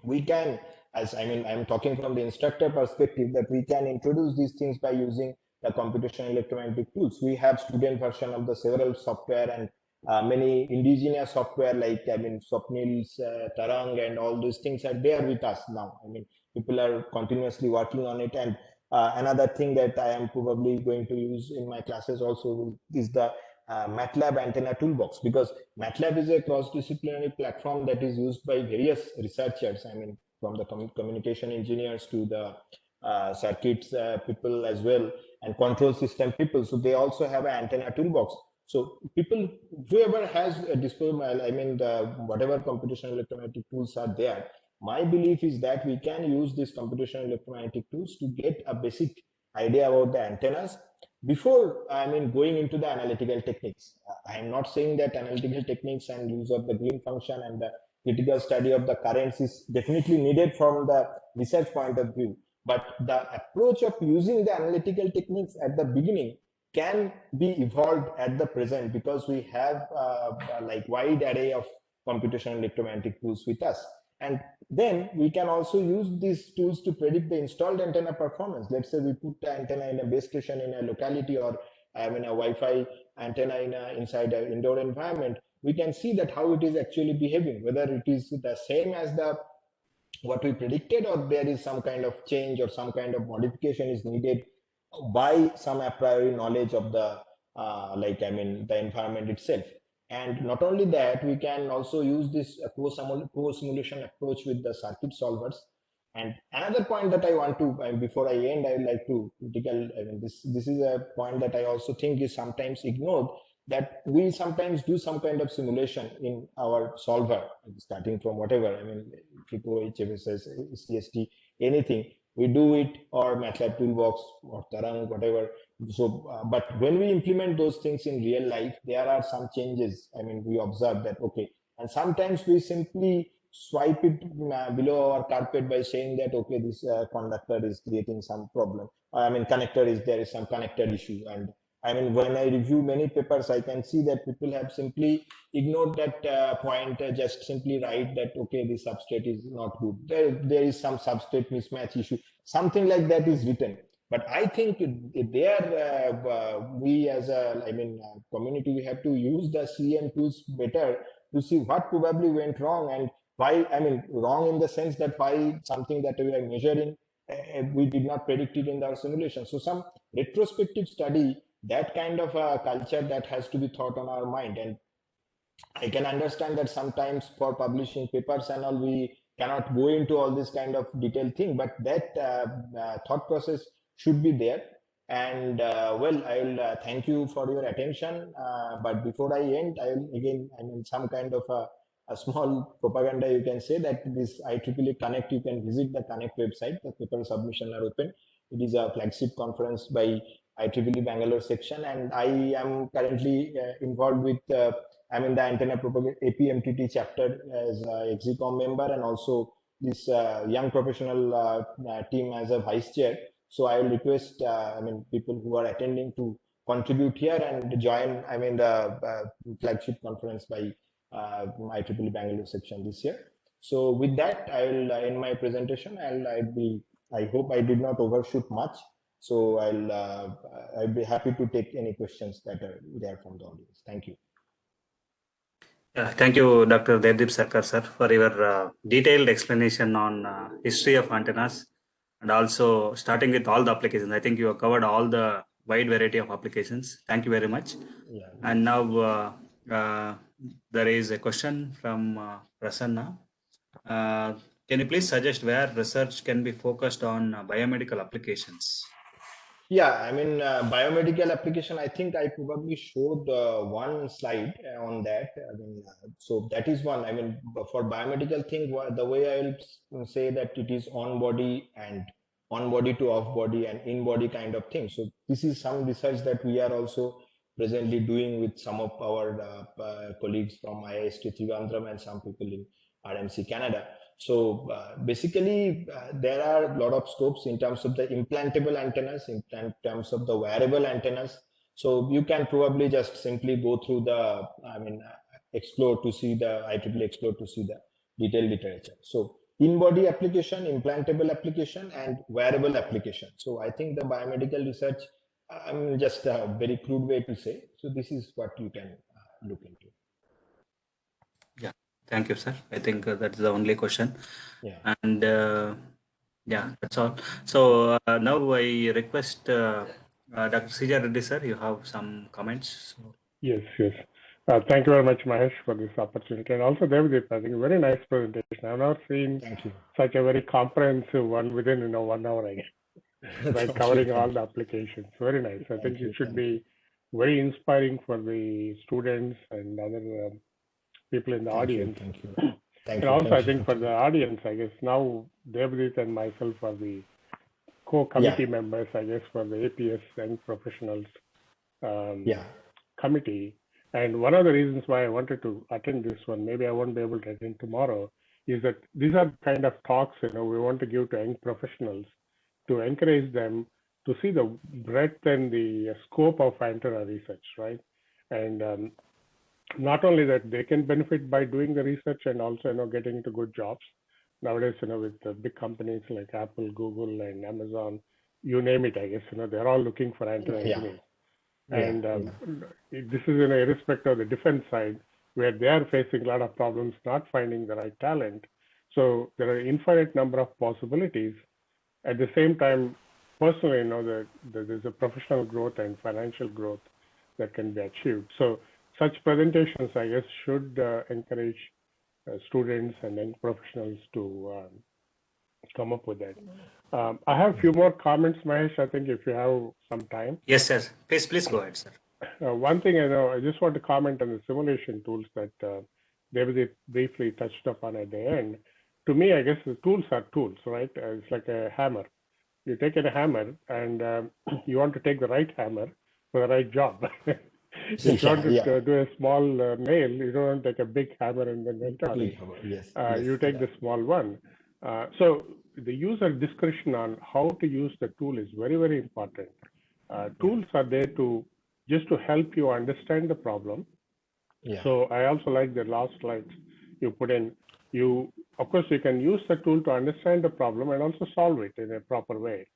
we can, as I mean, I'm talking from the instructor perspective, that we can introduce these things by using the computational electromagnetic tools. We have student version of the several software, and many indigenous software like, I mean, Swapnil's Tarang and all those things are there with us now. I mean, people are continuously working on it. And another thing that I am probably going to use in my classes also is the Matlab antenna toolbox, because Matlab is a cross-disciplinary platform that is used by various researchers. I mean, from the communication engineers to the circuits people as well, and control system people. So they also have an antenna toolbox. So people, whoever has a disposable, I mean, whatever computational electromagnetic tools are there, my belief is that we can use these computational electromagnetic tools to get a basic idea about the antennas before, I mean, going into the analytical techniques. I am not saying that analytical techniques and use of the Green function and the critical study of the currents is definitely needed from the research point of view, but the approach of using the analytical techniques at the beginning can be evolved at the present, because we have like wide array of computational electromagnetic tools with us. And then we can also use these tools to predict the installed antenna performance. Let's say we put the antenna in a base station in a locality, or I mean a Wi-Fi antenna inside an indoor environment. We can see that how it is actually behaving, whether it is the same as what we predicted, or there is some kind of change or some kind of modification is needed by some a priori knowledge of the like, I mean, the environment itself. And not only that, we can also use this co-simulation approach with the circuit solvers. And another point that I want to, before I end, I would like to critical, I mean, this is a point that I also think is sometimes ignored, that we sometimes do some kind of simulation in our solver, starting from whatever, I mean, FEKO, HFSS, CST, anything, we do it, or Matlab Toolbox or Tarang, whatever. So, but when we implement those things in real life, there are some changes. I mean, we observe that, okay, and sometimes we simply swipe it below our carpet by saying that, okay, this conductor is creating some problem. I mean, there is some connector issue. And I mean, when I review many papers, I can see that people have simply ignored that point, just simply write that, okay, the substrate is not good. There is some substrate mismatch issue. Something like that is written. But I think there, we as a, I mean, community, we have to use the CM tools better to see what probably went wrong, and why, I mean, wrong in the sense that why something that we are measuring, we did not predict it in our simulation. So some retrospective study, that kind of a culture that has to be thought on our mind. And I can understand that sometimes for publishing papers and all, we cannot go into all this kind of detailed thing, but that thought process should be there. And well, I will thank you for your attention. But before I end, I will again, I mean, some kind of a small propaganda, you can say, that this IEEE Connect, you can visit the Connect website. The paper submission are open. It is a flagship conference by IEEE Bangalore section, and I am currently involved with I'm in the antenna APMTT chapter as a ExeCom member, and also this young professional team as a vice chair. So I will request, I mean, people who are attending to contribute here and join, I mean, the flagship conference by IEEE Bangalore section this year. So with that, I will end my presentation. I hope I did not overshoot much. So I'll be happy to take any questions that are there from the audience. Thank you. Thank you, Dr. Devdeep Sarkar, sir, for your detailed explanation on history of antennas and also starting with all the applications. I think you have covered all the wide variety of applications. Thank you very much. Yeah. And now there is a question from Prasanna. Can you please suggest where research can be focused on biomedical applications? Yeah, I mean, biomedical application, I think I probably showed one slide on that. I mean, so that is one. I mean, for biomedical thing, the way I will say that it is on body and on body to off body and in body kind of thing. So this is some research that we are also presently doing with some of our colleagues from IIST Trivandrum and some people in RMC Canada. So basically, there are a lot of scopes in terms of the implantable antennas, in terms of the wearable antennas. So you can probably just simply go through the, I mean, explore to see the IEEE explore to see the detailed literature. So in-body application, implantable application, and wearable application. So I think the biomedical research, just a very crude way to say. So this is what you can look into. Yeah, thank you, sir. I think that's the only question. Yeah. And yeah, that's all. So now I request Dr. Sija Reddy, sir, you have some comments. So. Yes, yes. Thank you very much, Mahesh, for this opportunity. And also, Devdeep, I think a very nice presentation. I've not seen such a very comprehensive one within 1 hour, I guess, by covering all the applications. Very nice. I think it should be very inspiring for the students and other people in the audience. Thank you. And also, I think for the audience, I guess now Devdeep and myself are the co-committee members, I guess, for the APS Young Professionals committee. And one of the reasons why I wanted to attend this one, maybe I won't be able to attend tomorrow, is that these are kind of talks we want to give to young professionals to encourage them to see the breadth and the scope of antenna research, right? And not only that, they can benefit by doing the research and also getting into good jobs. Nowadays, with the big companies like Apple, Google, and Amazon, you name it, I guess, they're all looking for antenna engineers. And this is irrespective of the defense side, where they are facing a lot of problems not finding the right talent. So there are infinite number of possibilities. At the same time, personally, that there's a professional growth and financial growth that can be achieved. So such presentations, I guess, should encourage students and young professionals to come up with that. I have a few more comments, Mahesh, I think, if you have some time. Yes, sir. Please go ahead, sir. One thing I just want to comment on the simulation tools that David briefly touched upon at the end. To me, I guess the tools are tools, right? It's like a hammer. You take a hammer and you want to take the right hammer for the right job. If you want to do a small nail, you don't want to take a big hammer and then you take the small one. So the user discretion on how to use the tool is very, very important. Tools are there to just to help you understand the problem. So I also like the last slides you put in. Of course, you can use the tool to understand the problem and also solve it in a proper way.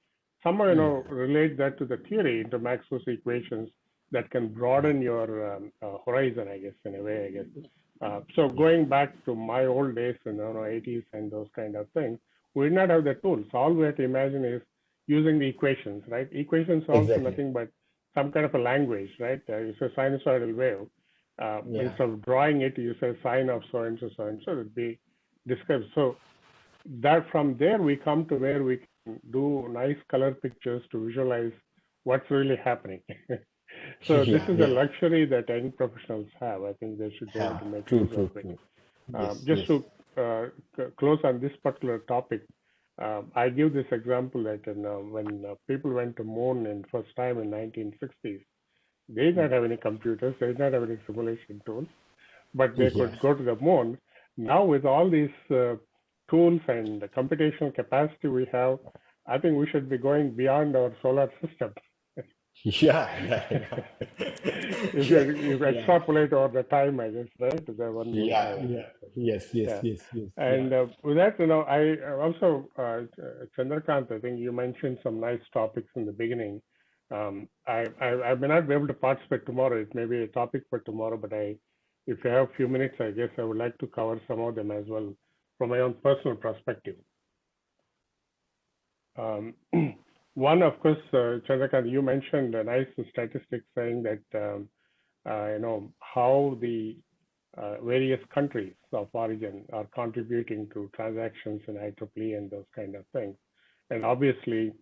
Somehow, relate that to the theory, into Maxwell's equations that can broaden your horizon, I guess, in a way, I guess. So going back to my old days in the 80s and those kind of things, we did not have the tools. All we have to imagine is using the equations, right? Equations are also nothing but some kind of a language, right? You say sinusoidal wave. Instead of drawing it, you say sine of so and so, it'd be described. So that from there we come to where we can do nice color pictures to visualize what's really happening. So this is a luxury that young professionals have. I think they should be able to make use of it. Just to close on this particular topic, I give this example that when people went to moon in first time in 1960s, they did not have any computers, they did not have any simulation tools, but they could go to the moon. Now with all these tools and the computational capacity we have, I think we should be going beyond our solar system. If you extrapolate over the time, I guess, right? The one Yes. And with that, I also, Chandrakant, I think you mentioned some nice topics in the beginning. I may not be able to participate tomorrow. It may be a topic for tomorrow, but I if you have a few minutes, I guess I would like to cover some of them as well from my own personal perspective. One, of course, Chandrakant, you mentioned a nice statistic saying that how the various countries of origin are contributing to transactions in IEEE and those kind of things. And obviously,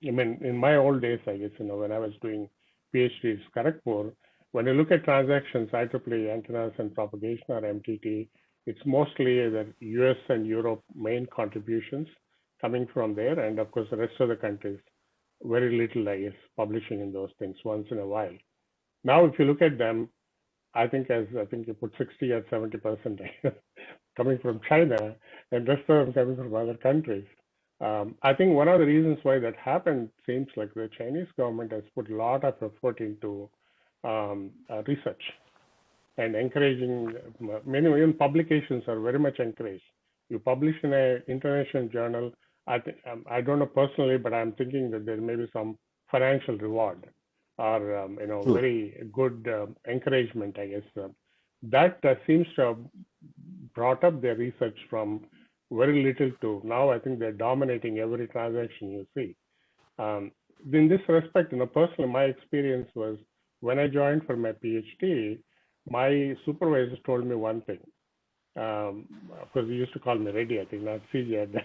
I mean, in my old days, I guess, when I was doing PhDs Kharagpur, when you look at transactions, IEEE antennas and propagation or MTT, it's mostly the US and Europe main contributions coming from there. And of course, the rest of the countries, very little, I guess, publishing in those things once in a while. Now, if you look at them, I think you put 60 or 70% coming from China and rest of them coming from other countries. I think one of the reasons why that happened seems like the Chinese government has put a lot of effort into research and encouraging, many even publications are very much encouraged. You publish in an international journal, I don't know personally, but I'm thinking that there may be some financial reward or very good encouragement, I guess. That seems to have brought up their research from very little to now. I think they're dominating every transaction you see. In this respect, personally, my experience was when I joined for my PhD, my supervisor told me one thing. Of course, he used to call me Reddy, I think, not CJ.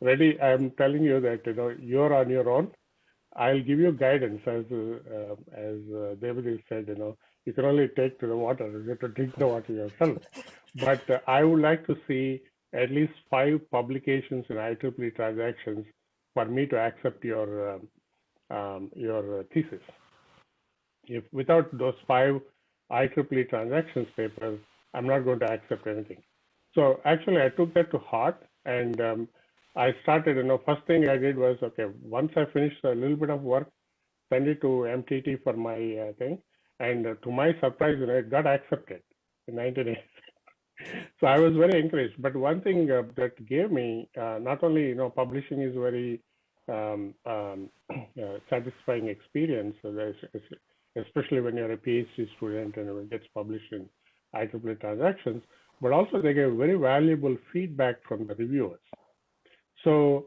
Reddy, I'm telling you that you're on your own. I'll give you guidance, as David said. You can only take to the water. You have to drink the water yourself. But I would like to see at least 5 publications in IEEE transactions for me to accept your thesis. If without those 5 IEEE transactions papers, I'm not going to accept anything. So actually, I took that to heart, and I started. First thing I did was, okay, once I finished a little bit of work, send it to MTT for my thing, and to my surprise, it got accepted in 90 days. So I was very encouraged. But one thing that gave me, not only publishing is very satisfying experience, especially when you're a PhD student and it gets published in IEEE transactions, but also they gave very valuable feedback from the reviewers. So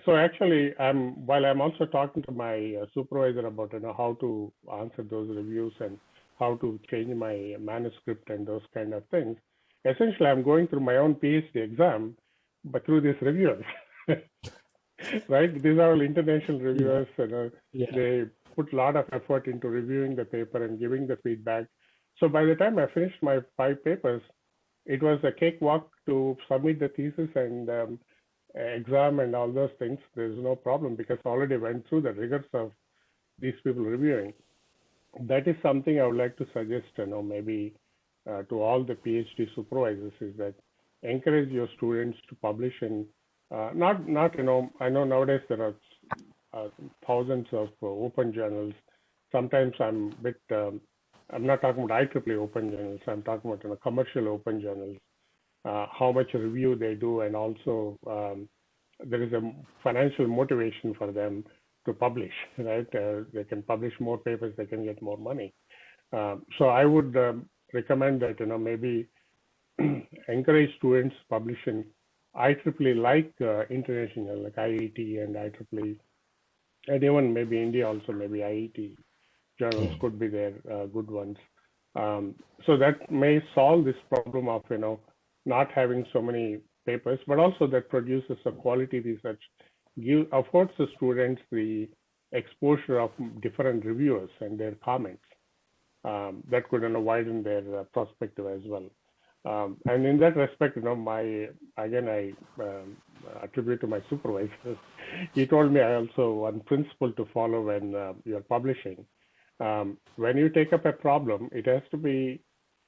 actually, while I'm also talking to my supervisor about how to answer those reviews and how to change my manuscript and those kind of things, essentially I'm going through my own PhD exam, but through these reviewers. Right? These are all international reviewers. They put a lot of effort into reviewing the paper and giving the feedback. So by the time I finished my 5 papers, it was a cakewalk to submit the thesis and exam and all those things. There's no problem because I already went through the rigors of these people reviewing. That is something I would like to suggest, maybe to all the PhD supervisors, is that encourage your students to publish in not I know nowadays there are thousands of open journals. Sometimes I'm a bit I'm not talking about IEEE open journals. I'm talking about commercial open journals. How much review they do, and also there is a financial motivation for them to publish, right? They can publish more papers, they can get more money. So I would recommend that, maybe encourage students publishing IEEE like international, like IET and IEEE, and even maybe India also, maybe IET journals could be there, good ones. So that may solve this problem of, not having so many papers, but also that produces a quality research, affords the students the exposure of different reviewers and their comments. That could widen their perspective as well. And in that respect, I attribute to my supervisor. He told me also one principle to follow when you're publishing. When you take up a problem, it has to be,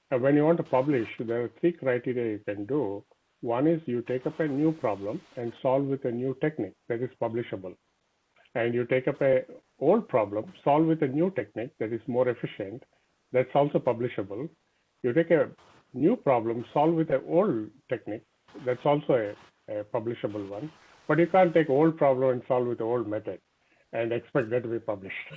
when you want to publish, there are 3 criteria you can do. One is you take up a new problem and solve with a new technique that is publishable. And you take up a old problem, solve with a new technique that is more efficient, that's also publishable. You take a new problem, solve with an old technique, that's also a publishable one. But you can't take old problem and solve with the old method. and expect that to be published.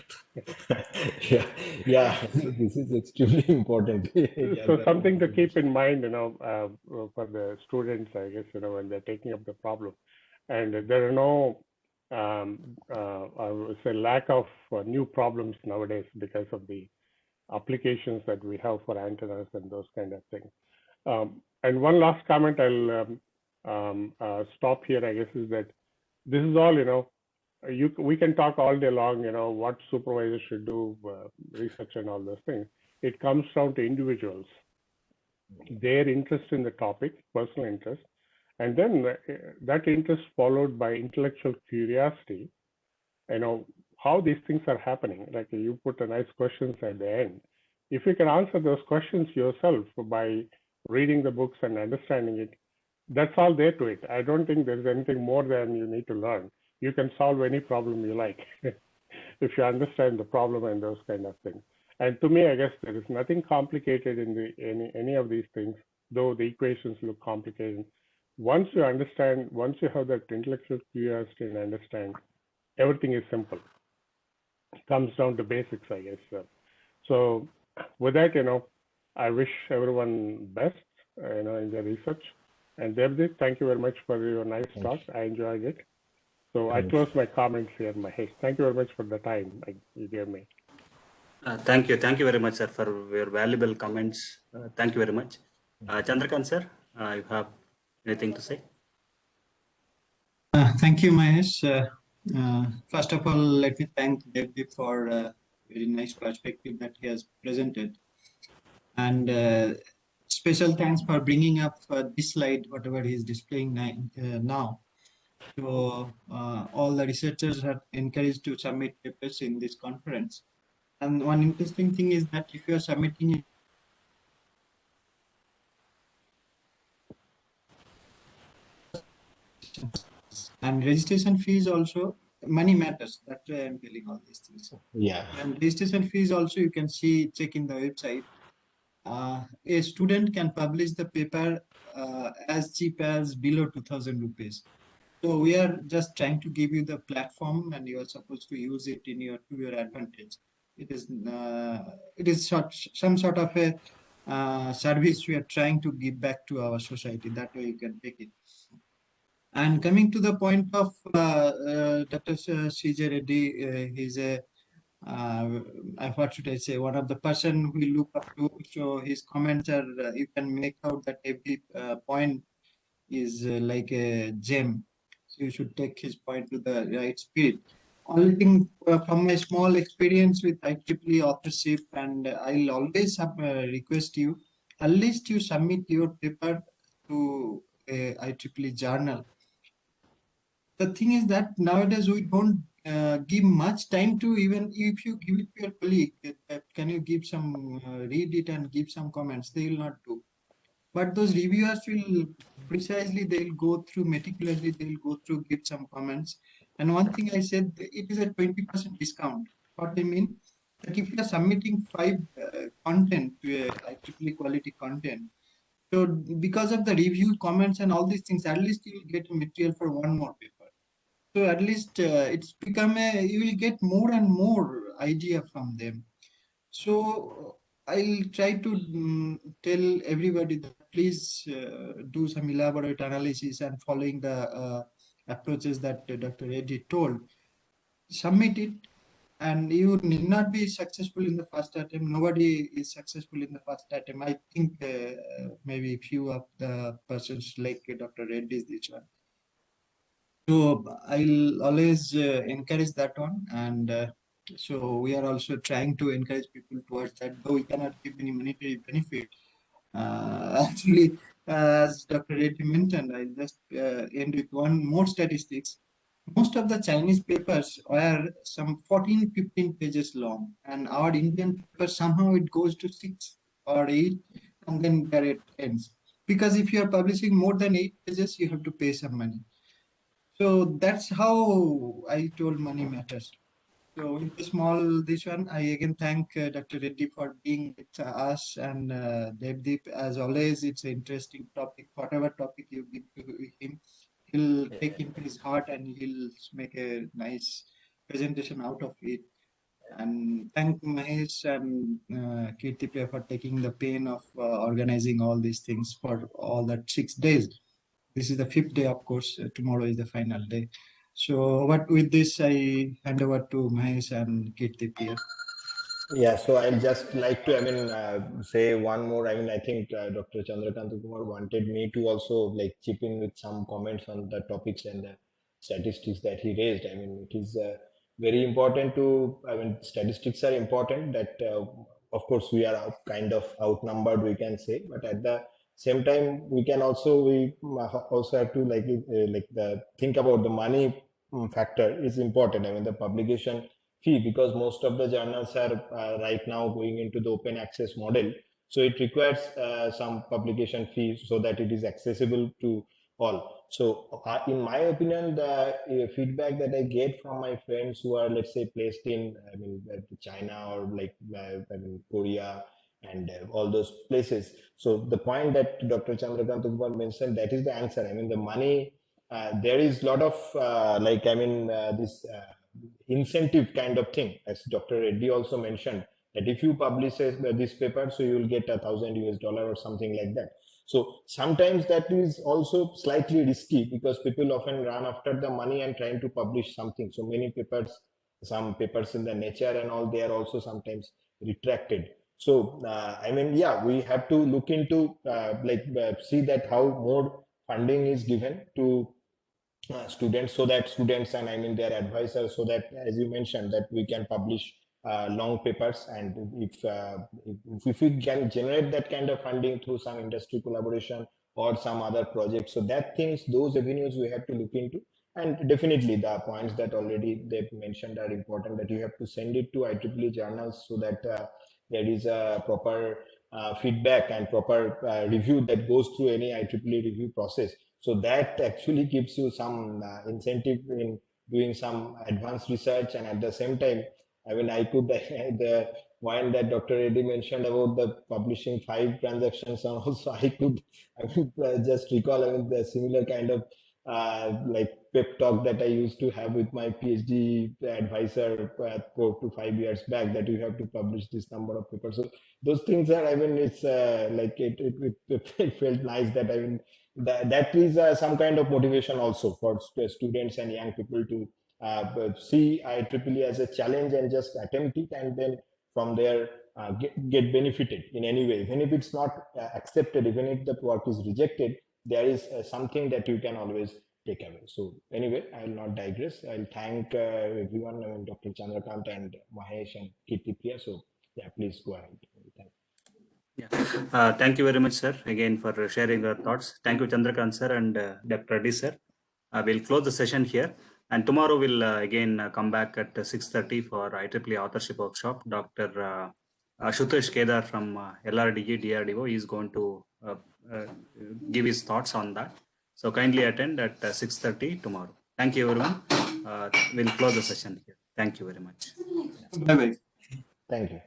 Yeah, yeah, this is extremely important. Yeah, So something to keep in mind, for the students, I guess, when they're taking up the problem. And there are no, I would say, lack of new problems nowadays because of the applications that we have for antennas and those kind of things. And one last comment I'll stop here, I guess, is that this is all, we can talk all day long, what supervisors should do, research and all those things. It comes down to individuals, their interest in the topic, personal interest, and then that interest followed by intellectual curiosity, how these things are happening. Like you put a nice questions at the end. If you can answer those questions yourself by reading the books and understanding it, that's all there to it. I don't think there's anything more than you need to learn. You can solve any problem you like if you understand the problem and those kind of things. And to me, I guess there is nothing complicated in any of these things, though the equations look complicated. Once you understand, once you have that intellectual curiosity and understand, everything is simple. It comes down to basics, I guess. So with that, I wish everyone best, in their research. And Devdeep, thank you very much for your nice talk. I enjoyed it. So I close my comments here, Mahesh. Thank you very much for the time you gave me. Thank you very much, sir, for your valuable comments. Thank you very much. Chandrakant, sir, you have anything to say? Thank you, Mahesh. First of all, let me thank Devdeep for a very nice perspective that he has presented. And special thanks for bringing up this slide, whatever he is displaying now. So all the researchers are encouraged to submit papers in this conference. And one interesting thing is that if you are submitting and registration fees also, money matters. That's why I'm telling all these things. Yeah. And registration fees also, you can check in the website. A student can publish the paper as cheap as below 2,000 rupees. So we are just trying to give you the platform, and you are supposed to use it to your advantage. It is some sort of a service we are trying to give back to our society. That way you can take it. And coming to the point of Dr. CJ Reddy, he's what should I say, one of the person we look up to. So his comments are, you can make out that every point is like a gem. So you should take his point to the right spirit. Only thing from my small experience with IEEE authorship, and I'll always request you, at least you submit your paper to a IEEE journal. The thing is that nowadays we don't give much time to, even if you give it to your colleague, can you give some, read it and give some comments, they will not do. But those reviewers will precisely, they'll go through meticulously, they'll go through, give some comments. And one thing I said, it is a 20% discount. What I mean, that if you are submitting 5 content to a IEEE quality content, so because of the review comments and all these things, at least you will get a material for one more paper. So at least it's become you will get more and more idea from them. So I'll try to tell everybody that please do some elaborate analysis and following the approaches that Dr. Reddy told. Submit it, and you need not be successful in the first attempt. Nobody is successful in the first attempt. I think maybe few of the persons like Dr. Reddy is this one. So I'll always encourage that one, and so we are also trying to encourage people towards that, though we cannot give any monetary benefit. Actually, as Dr. Reddy mentioned, I'll just end with one more statistics. Most of the Chinese papers are some 14, 15 pages long, and our Indian paper somehow it goes to 6 or 8, and then there it ends. Because if you are publishing more than 8 pages, you have to pay some money. So that's how I told money matters. So with the small this one, I again thank Dr. Reddy for being with us, and Devdeep, as always, it's an interesting topic. Whatever topic you give to him, he'll take into his heart and he'll make a nice presentation out of it. And thank Mahesh and Kirtipriya for taking the pain of organizing all these things for all that 6 days. This is the 5th day, of course. Tomorrow is the final day. So, with this, I hand over to Mahesh and Kirtipriya. Yeah, so I'd just like to, say one more. I think Dr. Chandrakant Kumar wanted me to also like chip in with some comments on the topics and the statistics that he raised. It is very important to, statistics are important that, of course, we are kind of outnumbered, we can say, but at the same time, we also have to think about the money factor is important. The publication fee, because most of the journals are right now going into the open access model, so it requires some publication fee so that it is accessible to all. So in my opinion, the feedback that I get from my friends who are, let's say, placed in China or Korea and all those places, so the point that Dr. Chandrakant Kumar mentioned, that is the answer. The money, there is a lot of this incentive kind of thing, as Dr. Reddy also mentioned, that if you publish this paper, so you will get $1,000 or something like that. So sometimes that is also slightly risky, because people often run after the money and trying to publish something. So many papers, some papers in the Nature and all, they are also sometimes retracted. So yeah, we have to look into see that how more funding is given to students, so that students and their advisors, so that, as you mentioned, that we can publish long papers. And if we can generate that kind of funding through some industry collaboration or some other projects, so that things, those avenues we have to look into. And definitely the points that already they've mentioned are important, that you have to send it to IEEE journals, so that there is a proper feedback and proper review that goes through any IEEE review process. So that actually gives you some incentive in doing some advanced research. And at the same time, I could the point that Dr. Reddy mentioned about the publishing 5 transactions, and also I could just recall the similar kind of like pep talk that I used to have with my PhD advisor 4 to 5 years back, that you have to publish this number of papers. So those things are, it's like it felt nice that that is some kind of motivation also for students and young people to see IEEE as a challenge and just attempt it, and then from there get benefited in any way. Even if it's not accepted, even if the work is rejected, there is something that you can always take away. So anyway, I will not digress. I'll thank everyone, Dr. Chandrakant and Mahesh and Kirtipriya. So yeah, please go ahead. Thank you. Yeah. Thank you very much, sir, again for sharing your thoughts. Thank you, Chandrakant sir and Dr. Reddy sir. We'll close the session here, and tomorrow we'll again come back at 6:30 for IEEE Authorship Workshop. Dr. Ashutosh Kedar from LRDE DRDO is going to give his thoughts on that. So kindly attend at 6:30 tomorrow. Thank you, everyone. We'll close the session here. Thank you very much. Bye-bye. Thank you.